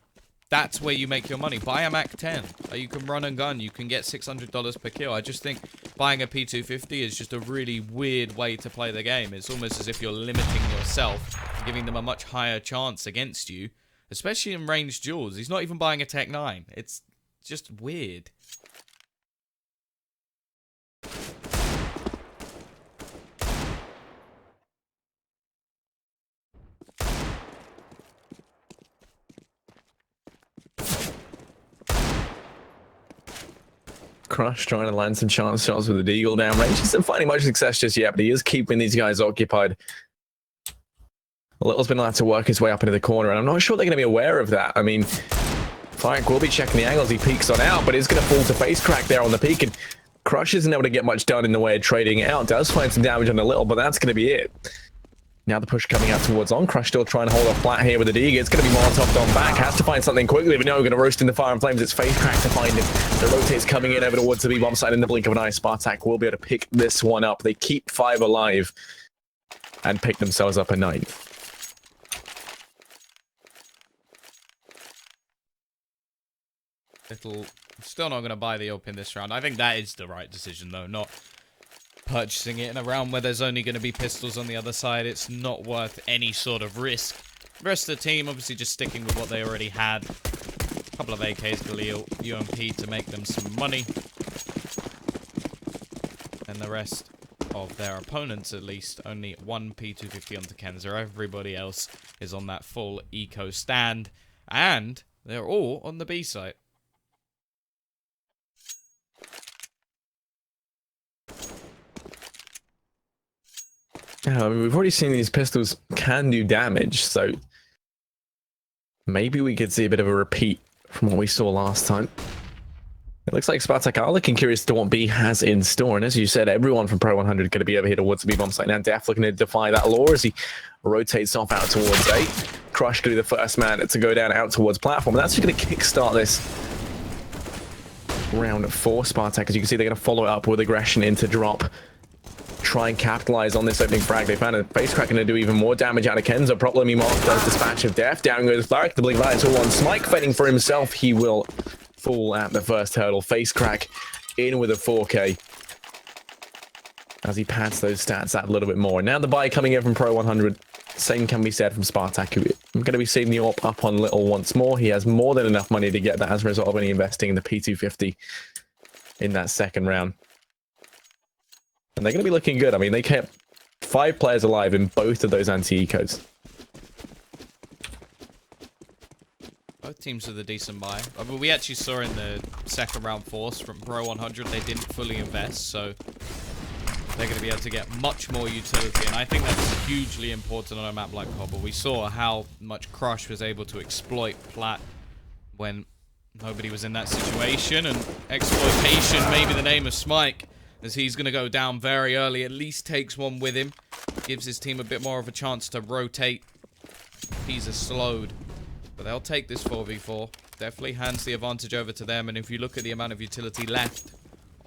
that's where you make your money. Buy a Mac 10. You can run and gun. You can get $600 per kill. I just think buying a P250 is just a really weird way to play the game. It's almost as if you're limiting yourself, giving them a much higher chance against you, especially in ranged duels. He's not even buying a Tech 9. It's just weird. Crush trying to land some chance shots with the Deagle down range. He's not finding much success just yet, but he is keeping these guys occupied. Little's been allowed to work his way up into the corner, and I'm not sure they're going to be aware of that. I mean, Frank will be checking the angles. He peeks on out, but it's going to fall to Face Crack there on the peak, and Crush isn't able to get much done in the way of trading out. Does find some damage on the Little, but that's going to be it. Now the push coming out towards on. Crush still trying to hold off flat here with the Deagle. It's going to be Molotov on back. Has to find something quickly, but no, going to roast in the fire and flames. It's Face Crack to find him. The rotate's coming in over towards the B-bomb side in the blink of an eye. Spartak will be able to pick this one up. They keep 5 alive and pick themselves up a 9. Little, still not going to buy the AWP in this round. I think that is the right decision, though, not purchasing it in a round where there's only going to be pistols on the other side. It's not worth any sort of risk. The rest of the team, obviously, just sticking with what they already had. A couple of AKs to Leo, UMP to make them some money. And the rest of their opponents, at least, only 1 P250 onto Kenza. Everybody else is on that full eco stand. And they're all on the B site. Yeah, I mean, we've already seen these pistols can do damage, so maybe we could see a bit of a repeat from what we saw last time. It looks like Spartak are looking curious to what B has in store, and as you said, everyone from pro100 going to be over here towards the B-bomb site now. Def looking to defy that law as he rotates off out towards A. Crush going to be the first man to go down out towards platform, and that's just going to kickstart this round for Spartak. As you can see, they're going to follow it up with aggression into drop. Try and capitalize on this opening frag. They found a Face Crack going to do even more damage out of Kenza. Problem Mark does dispatch of Def. Down goes Flaric. The blink light is all on Smike. Fending for himself. He will fall at the first hurdle. Face Crack in with a 4K as he pads those stats out a little bit more. Now the buy coming in from pro100. Same can be said from Spartak. I'm going to be seeing the AWP up on Little once more. He has more than enough money to get that as a result of only investing in the P250 in that second round. And they're going to be looking good. I mean, they kept 5 players alive in both of those anti-ecos. Both teams with a decent buy. I mean, we actually saw in the second round force from pro100 they didn't fully invest, so they're going to be able to get much more utility. And I think that's hugely important on a map like Cobble. We saw how much Crush was able to exploit Plat when nobody was in that situation. And exploitation may be the name of Smike, as he's going to go down very early. At least takes one with him. Gives his team a bit more of a chance to rotate. He's slowed. But they'll take this 4v4. Definitely hands the advantage over to them. And if you look at the amount of utility left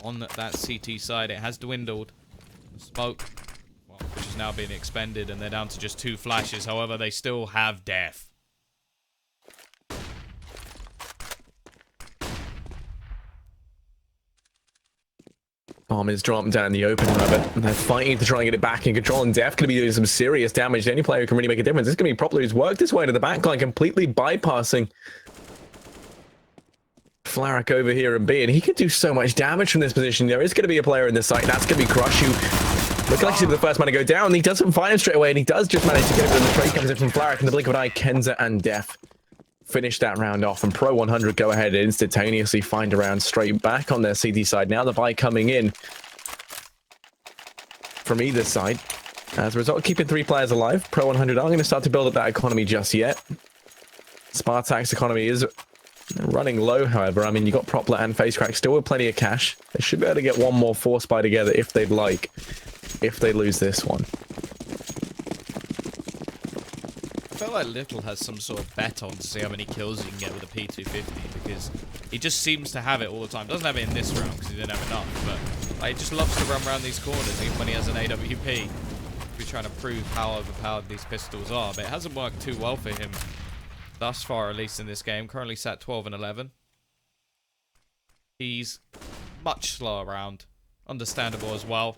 on that CT side, it has dwindled. Smoke, well, which is now being expended, and they're down to just 2 flashes. However, they still have death. Bomb is dropped down in the open, but they're fighting to try and get it back in control, and Def going to be doing some serious damage to any player who can really make a difference. This is going to be Propler who's worked his way to the backline, completely bypassing Flarak over here and B, and he could do so much damage from this position. There is going to be a player in this site. That's going to be Crush, who looks like he's the first man to go down. He doesn't find him straight away, and he does just manage to get it when the trade comes in from Flarak. In the blink of an eye, Kenza and Def finish that round off, and pro100 go ahead and instantaneously find a round straight back on their CT side. Now the buy coming in from either side. As a result of keeping 3 players alive, pro100 aren't going to start to build up that economy just yet. Spartak's economy is running low, however. I mean, you got Propler and Facecrack still with plenty of cash. They should be able to get one more force buy together if they'd like, if they lose this one. I feel like Little has some sort of bet on to see how many kills he can get with a P250, because he just seems to have it all the time. Doesn't have it in this round because he didn't have enough, but like, he just loves to run around these corners even when he has an AWP. We're trying to prove how overpowered these pistols are, but it hasn't worked too well for him thus far, at least in this game. Currently sat 12 and 11. He's much slower round. Understandable as well.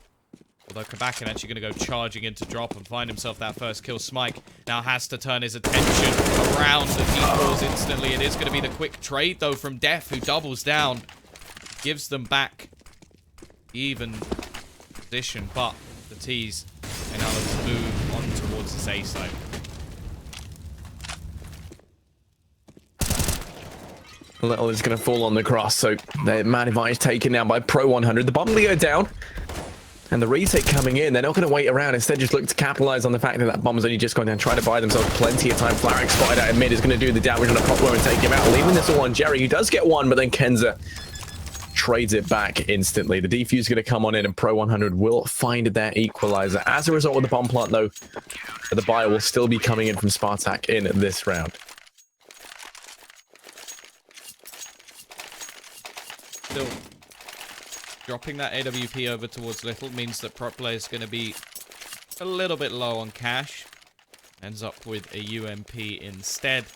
Although Kabakin actually going to go charging into drop and find himself that first kill. Smike now has to turn his attention around the defaults instantly. It is going to be the quick trade, though, from Def, who doubles down. Gives them back even position, but the T's are now to move on towards this A side. Little is going to fall on the cross, so the man advantage taken now by pro100. The bomb will go down. And the retake coming in, they're not going to wait around. Instead, just look to capitalize on the fact that that bomb's only just gone down. Try to buy themselves plenty of time. Flarak spotted out in mid is going to do the damage on a Propler and take him out. Leaving this all on Jerry, who does get one, but then Kenza trades it back instantly. The defuse is going to come on in, and pro100 will find their equalizer. As a result of the bomb plant, though, the buy will still be coming in from Spartak in this round. Still, dropping that AWP over towards Little means that Propler is going to be a little bit low on cash. Ends up with a UMP instead.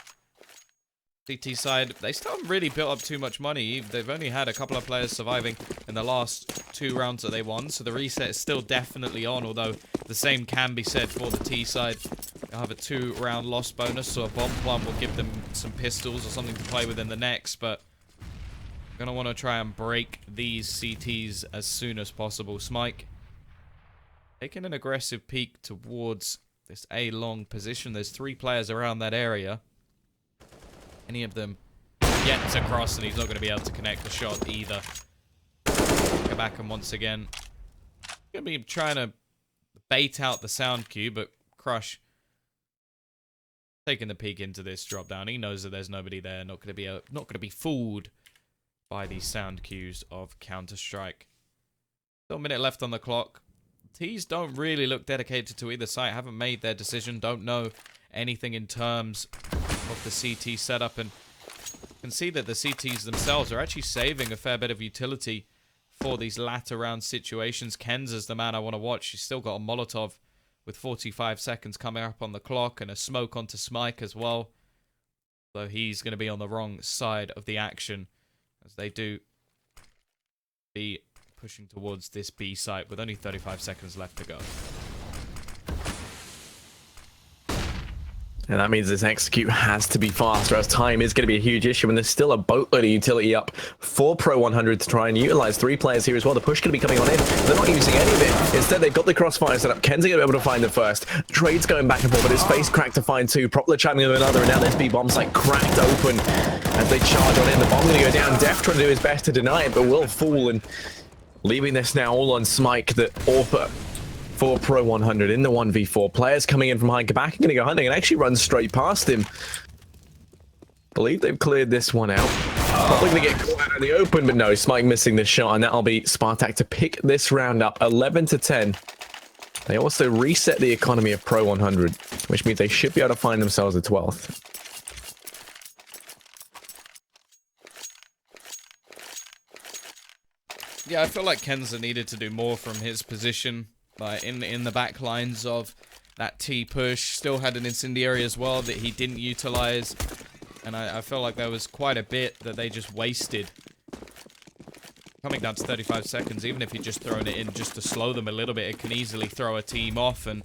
CT side, they still haven't really built up too much money. They've only had a couple of players surviving in the last 2 rounds that they won, so the reset is still definitely on, although the same can be said for the T side. They'll have a 2-round loss bonus, so a bomb plant will give them some pistols or something to play with in the next, but going to want to try and break these CTs as soon as possible. Smike taking an aggressive peek towards this A-long position. There's 3 players around that area. Any of them gets across, and he's not going to be able to connect the shot either. Go back, and once again, going to be trying to bait out the sound cue, but Crush taking the peek into this drop down. He knows that there's nobody there. Not going to be fooled by these sound cues of Counter-Strike. Still a minute left on the clock. T's don't really look dedicated to either side. Haven't made their decision. Don't know anything in terms of the CT setup. And you can see that the CTs themselves are actually saving a fair bit of utility for these latter round situations. Kenza's the man I want to watch. He's still got a Molotov with 45 seconds coming up on the clock and a smoke onto Smike as well. Though he's going to be on the wrong side of the action, as they do be pushing towards this B site with only 35 seconds left to go. And that means this execute has to be faster, as time is going to be a huge issue, and there's still a boatload of utility up for pro100 to try and utilize. 3 players here as well. The push going to be coming on in. They're not using any of it. Instead, they've got the crossfire set up. Ken's going to be able to find the first. Trade's going back and forth, but his face cracked to find 2. Propler chiming in with another, and now this B bomb site cracked open as they charge on in. The bomb going to go down. Def trying to do his best to deny it, but will fall, and Leaving this now all on Smike, the AWP for pro100 in the 1v4. Players coming in from behind. Kabak going to go hunting and actually run straight past him. Believe they've cleared this one out. Probably going to get caught out in the open, but no, Smike missing the shot, and that'll be Spartak to pick this round up 11-10. They also reset the economy of pro100, which means they should be able to find themselves a 12th. Yeah, I feel like Kenza needed to do more from his position, like in the back lines of that T push. Still had an incendiary as well that he didn't utilize, and I feel like there was quite a bit that they just wasted. Coming down to 35 seconds, even if he just thrown it in just to slow them a little bit, it can easily throw a team off. And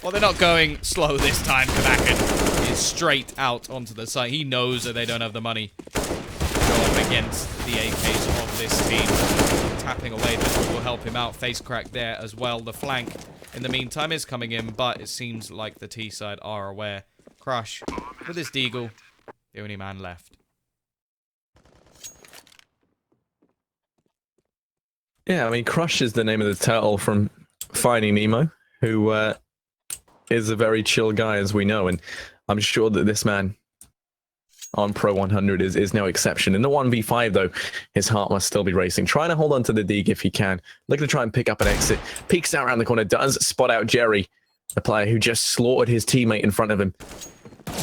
well, they're not going slow this time. Kabakan is straight out onto the side. He knows that they don't have the money to go up against the AKs of this team. Tapping away, this will help him out. Face crack there as well. The flank, in the meantime, is coming in, but it seems like the T side are aware. Crush with his deagle, the only man left. Yeah, I mean, Crush is the name of the turtle from Finding Nemo, who is a very chill guy, as we know, and I'm sure that this man on pro100 is no exception. In the 1v5, though, his heart must still be racing. Trying to hold on to the dig if he can. Looking to try and pick up an exit. Peeks out around the corner. Does spot out Jerry, the player who just slaughtered his teammate in front of him.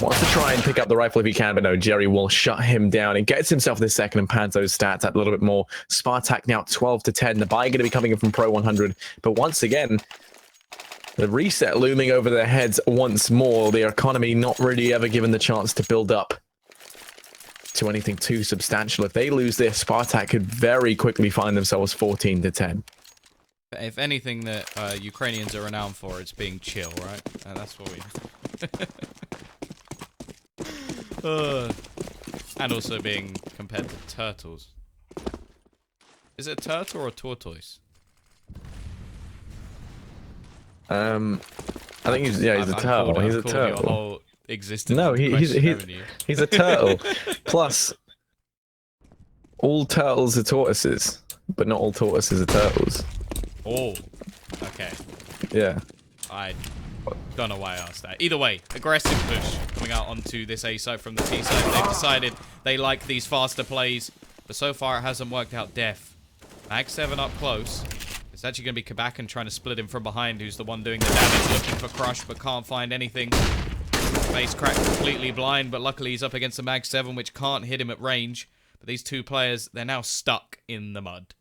Wants to try and pick up the rifle if he can, but no, Jerry will shut him down and gets himself this second and pads those stats out a little bit more. Spartak now 12-10. The buy going to be coming in from pro100. But once again, the reset looming over their heads once more. The economy not really ever given the chance to build up to anything too substantial. If they lose this, Spartak could very quickly find themselves 14-10. If anything that Ukrainians are renowned for, it's being chill, right? That's what we... and also being compared to turtles. Is it a turtle or a tortoise? I think he's a turtle. He's a turtle. Existence. No, he's a turtle. Plus, all turtles are tortoises, but not all tortoises are turtles. Oh, okay. Yeah. I don't know why I asked that. Either way, aggressive push coming out onto this A side from the T side. They've decided they like these faster plays, but so far it hasn't worked out. Def. Mag 7 up close. It's actually going to be Kabakan trying to split him from behind, who's the one doing the damage, looking for Crush, but can't find anything. Face crack completely blind, but luckily he's up against a Mag 7, which can't hit him at range. But these two players, they're now stuck in the mud.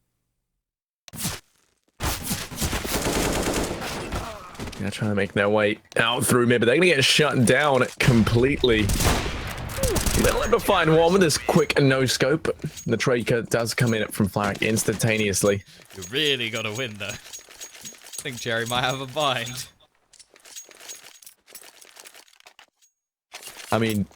They're trying to make their way out through mid, but they're going to get shut down completely. Little bit of fine one with this quick no-scope. The Traker does come in from Flarak instantaneously. You really got to win, though. I think Jerry might have a bind. I mean,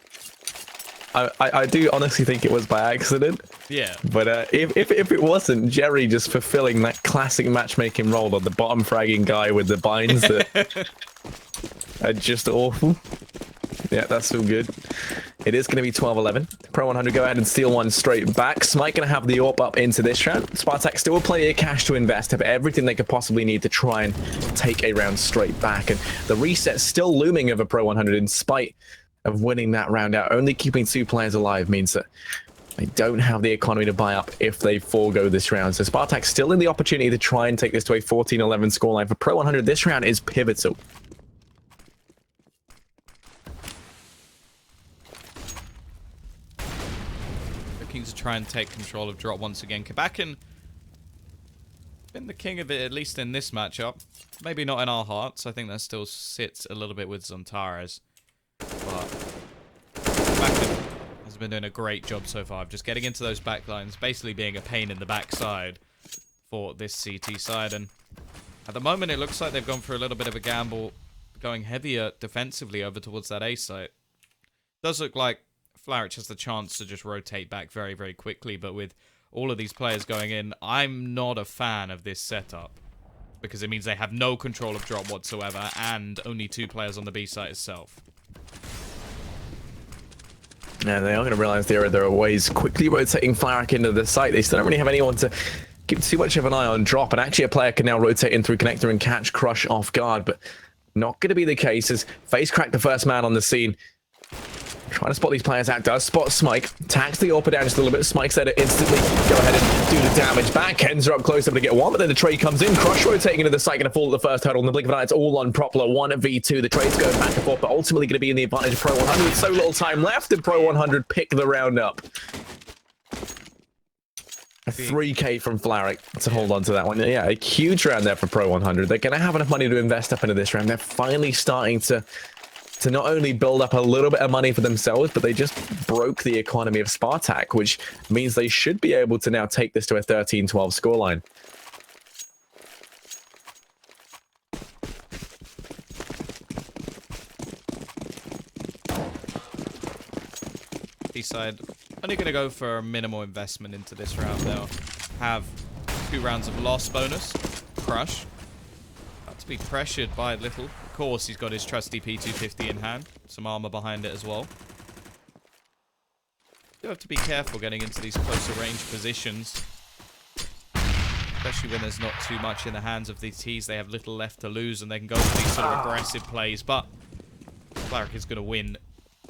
I do honestly think it was by accident. Yeah. But if it wasn't, Jerry just fulfilling that classic matchmaking role of the bottom fragging guy with the binds that are just awful. Yeah, that's all good. It is going to be 12-11. pro100 go ahead and steal one straight back. Smite going to have the AWP up into this round. Spartak still with plenty of cash to invest, have everything they could possibly need to try and take a round straight back. And the reset still looming over pro100 in spite of winning that round out. Only keeping two players alive means that they don't have the economy to buy up if they forego this round. So Spartak still in the opportunity to try and take this to a 14-11 scoreline. For pro100, this round is pivotal. Looking to try and take control of drop once again. Kabakan been the king of it, at least in this matchup. Maybe not in our hearts. I think that still sits a little bit with Zontares. But Kabakan has been doing a great job so far of just getting into those backlines, basically being a pain in the backside for this CT side. And at the moment, it looks like they've gone for a little bit of a gamble, going heavier defensively over towards that A site. Does look like Flarich has the chance to just rotate back very, very quickly, but with all of these players going in, I'm not a fan of this setup, because it means they have no control of drop whatsoever, and only two players on the B site itself. Yeah, they are going to realize there are ways quickly rotating Flarich into the site. They still don't really have anyone to keep too much of an eye on drop, and actually a player can now rotate in through connector and catch Crush off guard, but not going to be the case as Face Crack, the first man on the scene, trying to spot these players out, does spot Smike, tags the AWP down just a little bit. Smike's there to instantly go ahead and do the damage back. Kenza up close, able to get one, but then the trade comes in. Crush rotating into the site, going to fall at the first hurdle. In the blink of an eye, it's all on Propler. 1v2. The trade's going back and forth, but ultimately going to be in the advantage of pro100 with so little time left, and pro100 pick the round up. A 3k from Flaric to hold on to that one. Yeah, a huge round there for pro100. They're going to have enough money to invest up into this round. They're finally starting to not only build up a little bit of money for themselves, but they just broke the economy of Spartak, which means they should be able to now take this to a 13-12 scoreline. B-side only going to go for a minimal investment into this round. They'll have 2 rounds of loss bonus. Crush. About to be pressured by Little. Of course, he's got his trusty P250 in hand. Some armor behind it as well. You have to be careful getting into these closer range positions. Especially when there's not too much in the hands of these T's. They have little left to lose and they can go for these sort of aggressive plays. But Flaric is going to win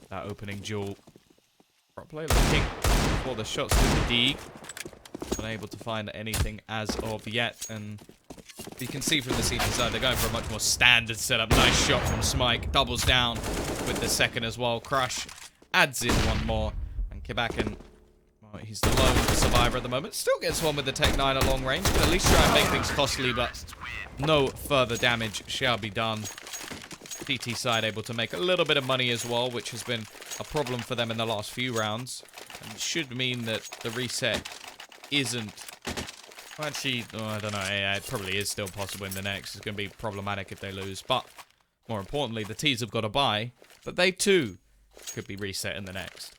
that opening duel. Play looking for the shots with the D. Unable to find anything as of yet, and you can see from the CT side they're going for a much more standard setup. Nice shot from Smike, doubles down with the second as well. Crush adds in one more, and Kibakin, well, he's the lone survivor at the moment. Still gets one with the Tech 9 at long range, but at least try and make things costly, but no further damage shall be done. CT side able to make a little bit of money as well, which has been a problem for them in the last few rounds, and should mean that the reset isn't... Well, actually, oh, I don't know, yeah, it probably is still possible in the next. It's going to be problematic if they lose, but more importantly, the T's have got a bye, but they too could be reset in the next.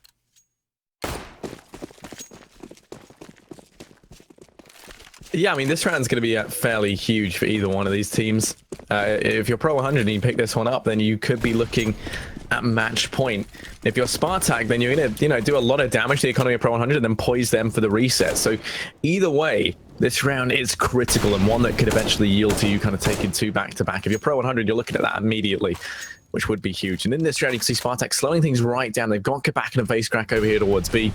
Yeah, I mean, this round's going to be fairly huge for either one of these teams. If you're pro100 and you pick this one up, then you could be looking at match point. If you're Spartak, then you're going to, do a lot of damage to the economy of pro100 and then poise them for the reset. So either way, this round is critical and one that could eventually yield to you kind of taking 2 back-to-back. If you're pro100, you're looking at that immediately, which would be huge. And in this round, you can see Spartak slowing things right down. They've got Kabak and a Face Crack over here towards B.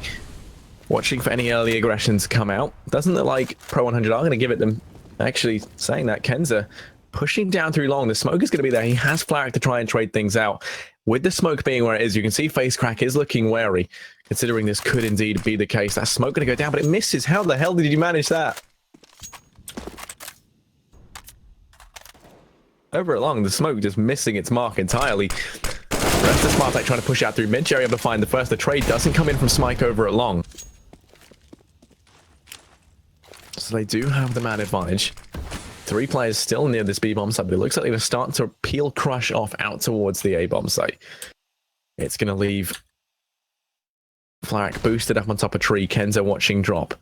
Watching for any early aggression to come out. Doesn't look like pro100 are going to give it them. Actually, saying that, Kenza pushing down through long. The smoke is going to be there. He has Flaric to try and trade things out. With the smoke being where it is, you can see Face Crack is looking wary, considering this could indeed be the case. That smoke going to go down, but it misses. How the hell did you manage that? Over at long, the smoke just missing its mark entirely. The rest of Spartak trying to push out through mid. Jerry able to find the first. The trade doesn't come in from Smike over at long. So they do have the man advantage. 3 players still near this B-bomb site, but it looks like they're starting to peel Crush off out towards the A-bomb site. It's going to leave Flaric boosted up on top of tree. Kenza watching drop.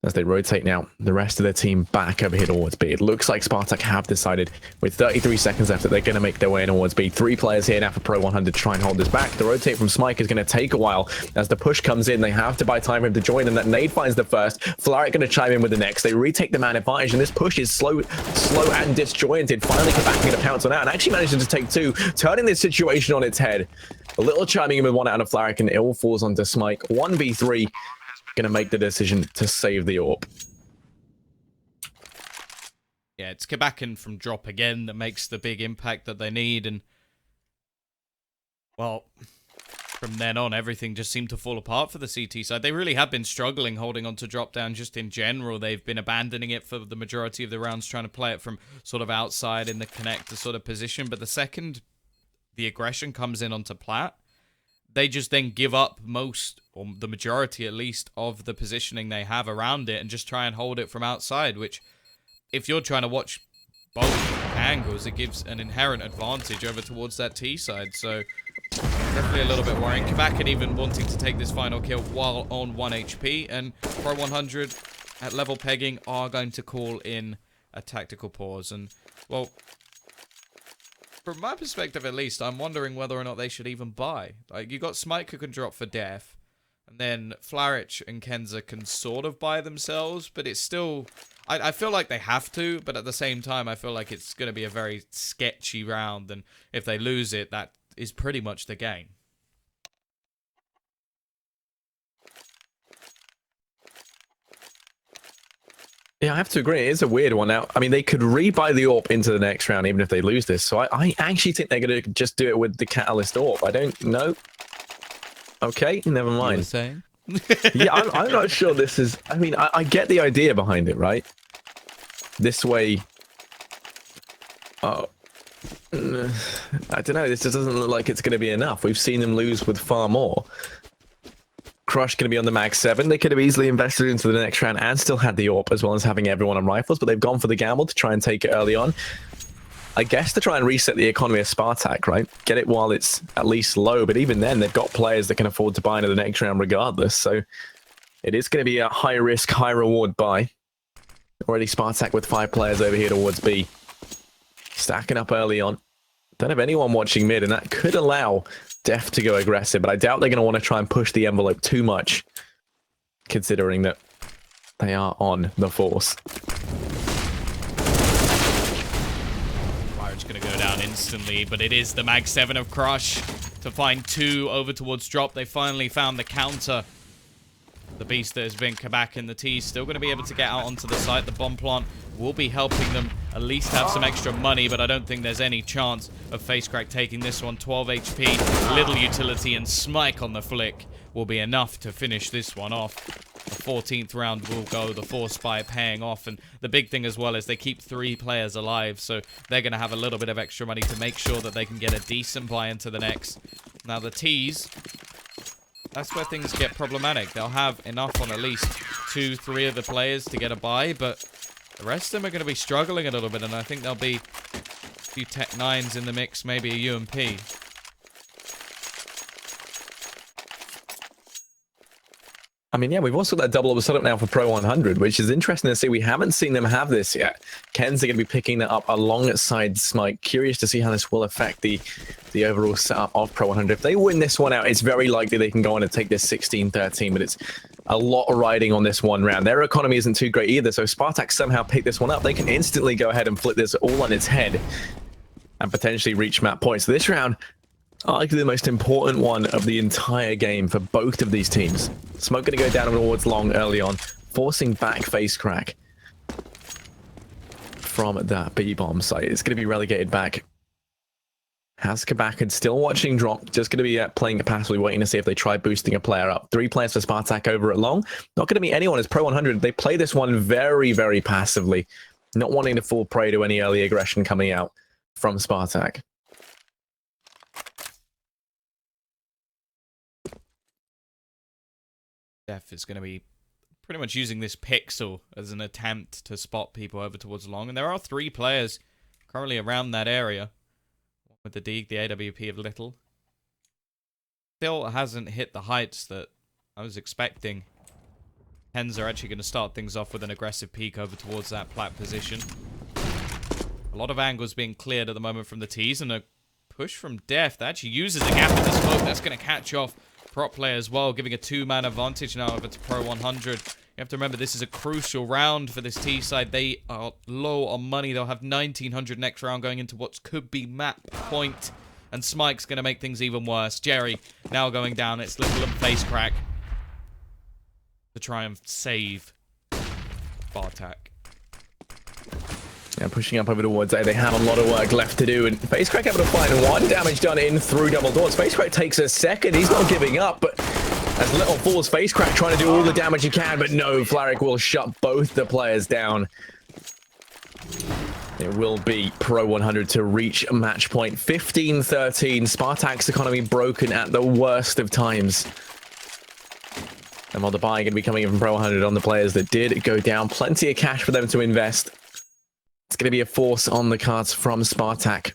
As they rotate now, the rest of their team back over here towards B. It looks like Spartak have decided, with 33 seconds left, that they're going to make their way in towards B. 3 players here now for pro100 to try and hold this back. The rotate from Smike is going to take a while. As the push comes in, they have to buy time for him to join, and that nade finds the first. Flaric going to chime in with the next. They retake the man advantage, and this push is slow and disjointed. Finally, Kabak going to pounce on out, and actually manages to take 2, turning this situation on its head. A little chiming in with one out of Flaric, and it all falls onto Smike. 1v3. Going to make the decision to save the AWP. Yeah, it's Kabakin from drop again that makes the big impact that they need, and well, from then on, everything just seemed to fall apart for the CT side. They really have been struggling holding on to drop down just in general. They've been abandoning it for the majority of the rounds, trying to play it from sort of outside in the connector sort of position, but the second the aggression comes in onto plat, they just then give up most, or the majority at least, of the positioning they have around it and just try and hold it from outside, which, if you're trying to watch both angles, it gives an inherent advantage over towards that T side. So, definitely a little bit worrying. Kabakin even wanting to take this final kill while on 1 HP, and pro100 at level pegging are going to call in a tactical pause. And, well, from my perspective, at least, I'm wondering whether or not they should even buy. Like, you got Smike who can drop for death, And then Flaric and Kenza can sort of buy themselves, but it's still... I feel like they have to, but at the same time, I feel like it's going to be a very sketchy round, and if they lose it, that is pretty much the game. Yeah, I have to agree. It is a weird one. Now, I mean, they could rebuy the AWP into the next round, even if they lose this. So I actually think they're going to just do it with the Catalyst AWP. I don't know. Okay, never mind. You were saying? Yeah, I'm not sure this is... I mean, I get the idea behind it, right? This way... Oh. I don't know. This just doesn't look like it's going to be enough. We've seen them lose with far more. Crush going to be on the Mag 7. They could have easily invested into the next round and still had the AWP as well as having everyone on rifles, but they've gone for the gamble to try and take it early on. I guess to try and reset the economy of Spartak, right? Get it while it's at least low, but even then, they've got players that can afford to buy into the next round regardless, so it is going to be a high-risk, high-reward buy. Already Spartak with 5 players over here towards B. Stacking up early on. Don't have anyone watching mid, and that could allow Def to go aggressive, but I doubt they're going to want to try and push the envelope too much, considering that they are on the Force. Going to go down instantly, but it is the Mag 7 of Crush to find 2 over towards drop. They finally found the counter. The beast that has been Kabak in the T still going to be able to get out onto the site. The bomb plant will be helping them at least have some extra money, but I don't think there's any chance of FaceCrack taking this one. 12 HP, little utility, and Smike on the flick will be enough to finish this one off. The 14th round will go, the Force buy paying off, and the big thing as well is they keep 3 players alive, so they're going to have a little bit of extra money to make sure that they can get a decent buy into the next. Now the T's, that's where things get problematic. They'll have enough on at least 2-3 of the players to get a buy, but the rest of them are going to be struggling a little bit, and I think there'll be a few Tech 9s in the mix, maybe a UMP. I mean, yeah, we've also got that double up setup now for pro100, which is interesting to see. We haven't seen them have this yet. Ken's going to be picking that up alongside Smite. Curious to see how this will affect the overall setup of pro100. If they win this one out, it's very likely they can go on and take this 16-13, but it's a lot of riding on this one round. Their economy isn't too great either, so Spartak somehow pick this one up. They can instantly go ahead and flip this all on its head and potentially reach map points. So this round, arguably the most important one of the entire game for both of these teams. Smoke going to go down towards long early on, forcing back FaceCrack from that B-bomb site. It's going to be relegated back. Has Kabak and still watching drop, just going to be playing it passively, waiting to see if they try boosting a player up. 3 players for Spartak over at long. Not going to be anyone as pro100. They play this one very, very passively, not wanting to fall prey to any early aggression coming out from Spartak. Def is going to be pretty much using this pixel as an attempt to spot people over towards long. And there are 3 players currently around that area. One with the Deeg, the AWP of Little. Still hasn't hit the heights that I was expecting. Hens are actually going to start things off with an aggressive peek over towards that plat position. A lot of angles being cleared at the moment from the T's, and a push from Def that actually uses the gap in the smoke. That's going to catch off prop play as well, giving a 2-man advantage now over to pro100. You have to remember this is a crucial round for this T side. They are low on money. They'll have 1900 next round going into what could be map point. And Smike's going to make things even worse. Jerry now going down. It's Little and FaceCrack to try and save Spartak. Yeah, pushing up over towards A. They have a lot of work left to do, and FaceCrack able to find 1 damage done in through double doors. FaceCrack takes a second. He's not giving up, but as Little falls, FaceCrack trying to do all the damage he can, but no, Flaric will shut both the players down. It will be pro100 to reach match point. 15-13. Spartak's economy broken at the worst of times. And while the buy going to be coming in from pro100 on the players that did go down, plenty of cash for them to invest. It's going to be a force on the cards from Spartak.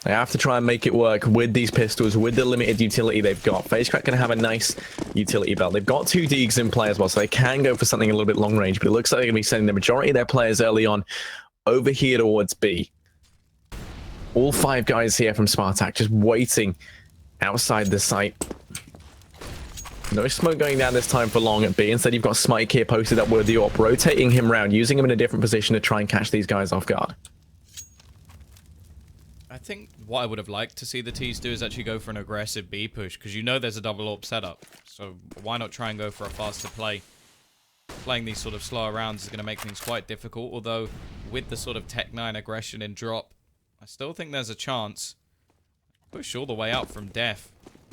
They have to try and make it work with these pistols, with the limited utility they've got. FaceCrack going to have a nice utility belt. They've got 2 Deegs in play as well, so they can go for something a little bit long range, but it looks like they're going to be sending the majority of their players early on over here towards B. All 5 guys here from Spartak just waiting outside the site. No smoke going down this time for long at B. Instead, you've got Smike here posted up with the AWP, rotating him around, using him in a different position to try and catch these guys off guard. I think what I would have liked to see the T's do is actually go for an aggressive B push, because you know there's a double AWP setup. So why not try and go for a faster play? Playing these sort of slower rounds is going to make things quite difficult, although with the sort of Tech 9 aggression in drop, I still think there's a chance. Push all the way out from Def.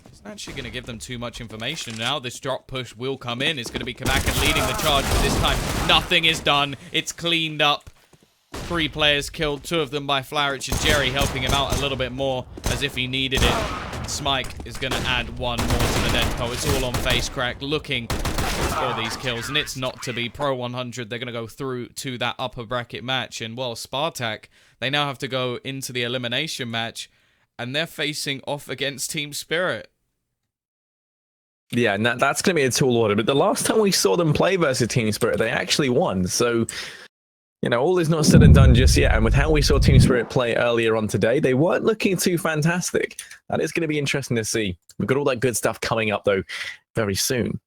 It's not actually going to give them too much information. Now this drop push will come in. It's going to be Kabakan leading the charge, but this time nothing is done. It's cleaned up. 3 players killed, 2 of them by Flourish, and Jerry helping him out a little bit more as if he needed it. And Smike is going to add 1 more to the netco. It's all on face crack, looking for these kills, and it's not to be. Pro100, they're going to go through to that upper bracket match, and well, Spartak, they now have to go into the elimination match, and they're facing off against Team Spirit. Yeah, and that's going to be a tall order, but the last time we saw them play versus Team Spirit, they actually won, so... You know, all is not said and done just yet. And with how we saw Team Spirit play earlier on today, they weren't looking too fantastic. That is going to be interesting to see. We've got all that good stuff coming up, though, very soon.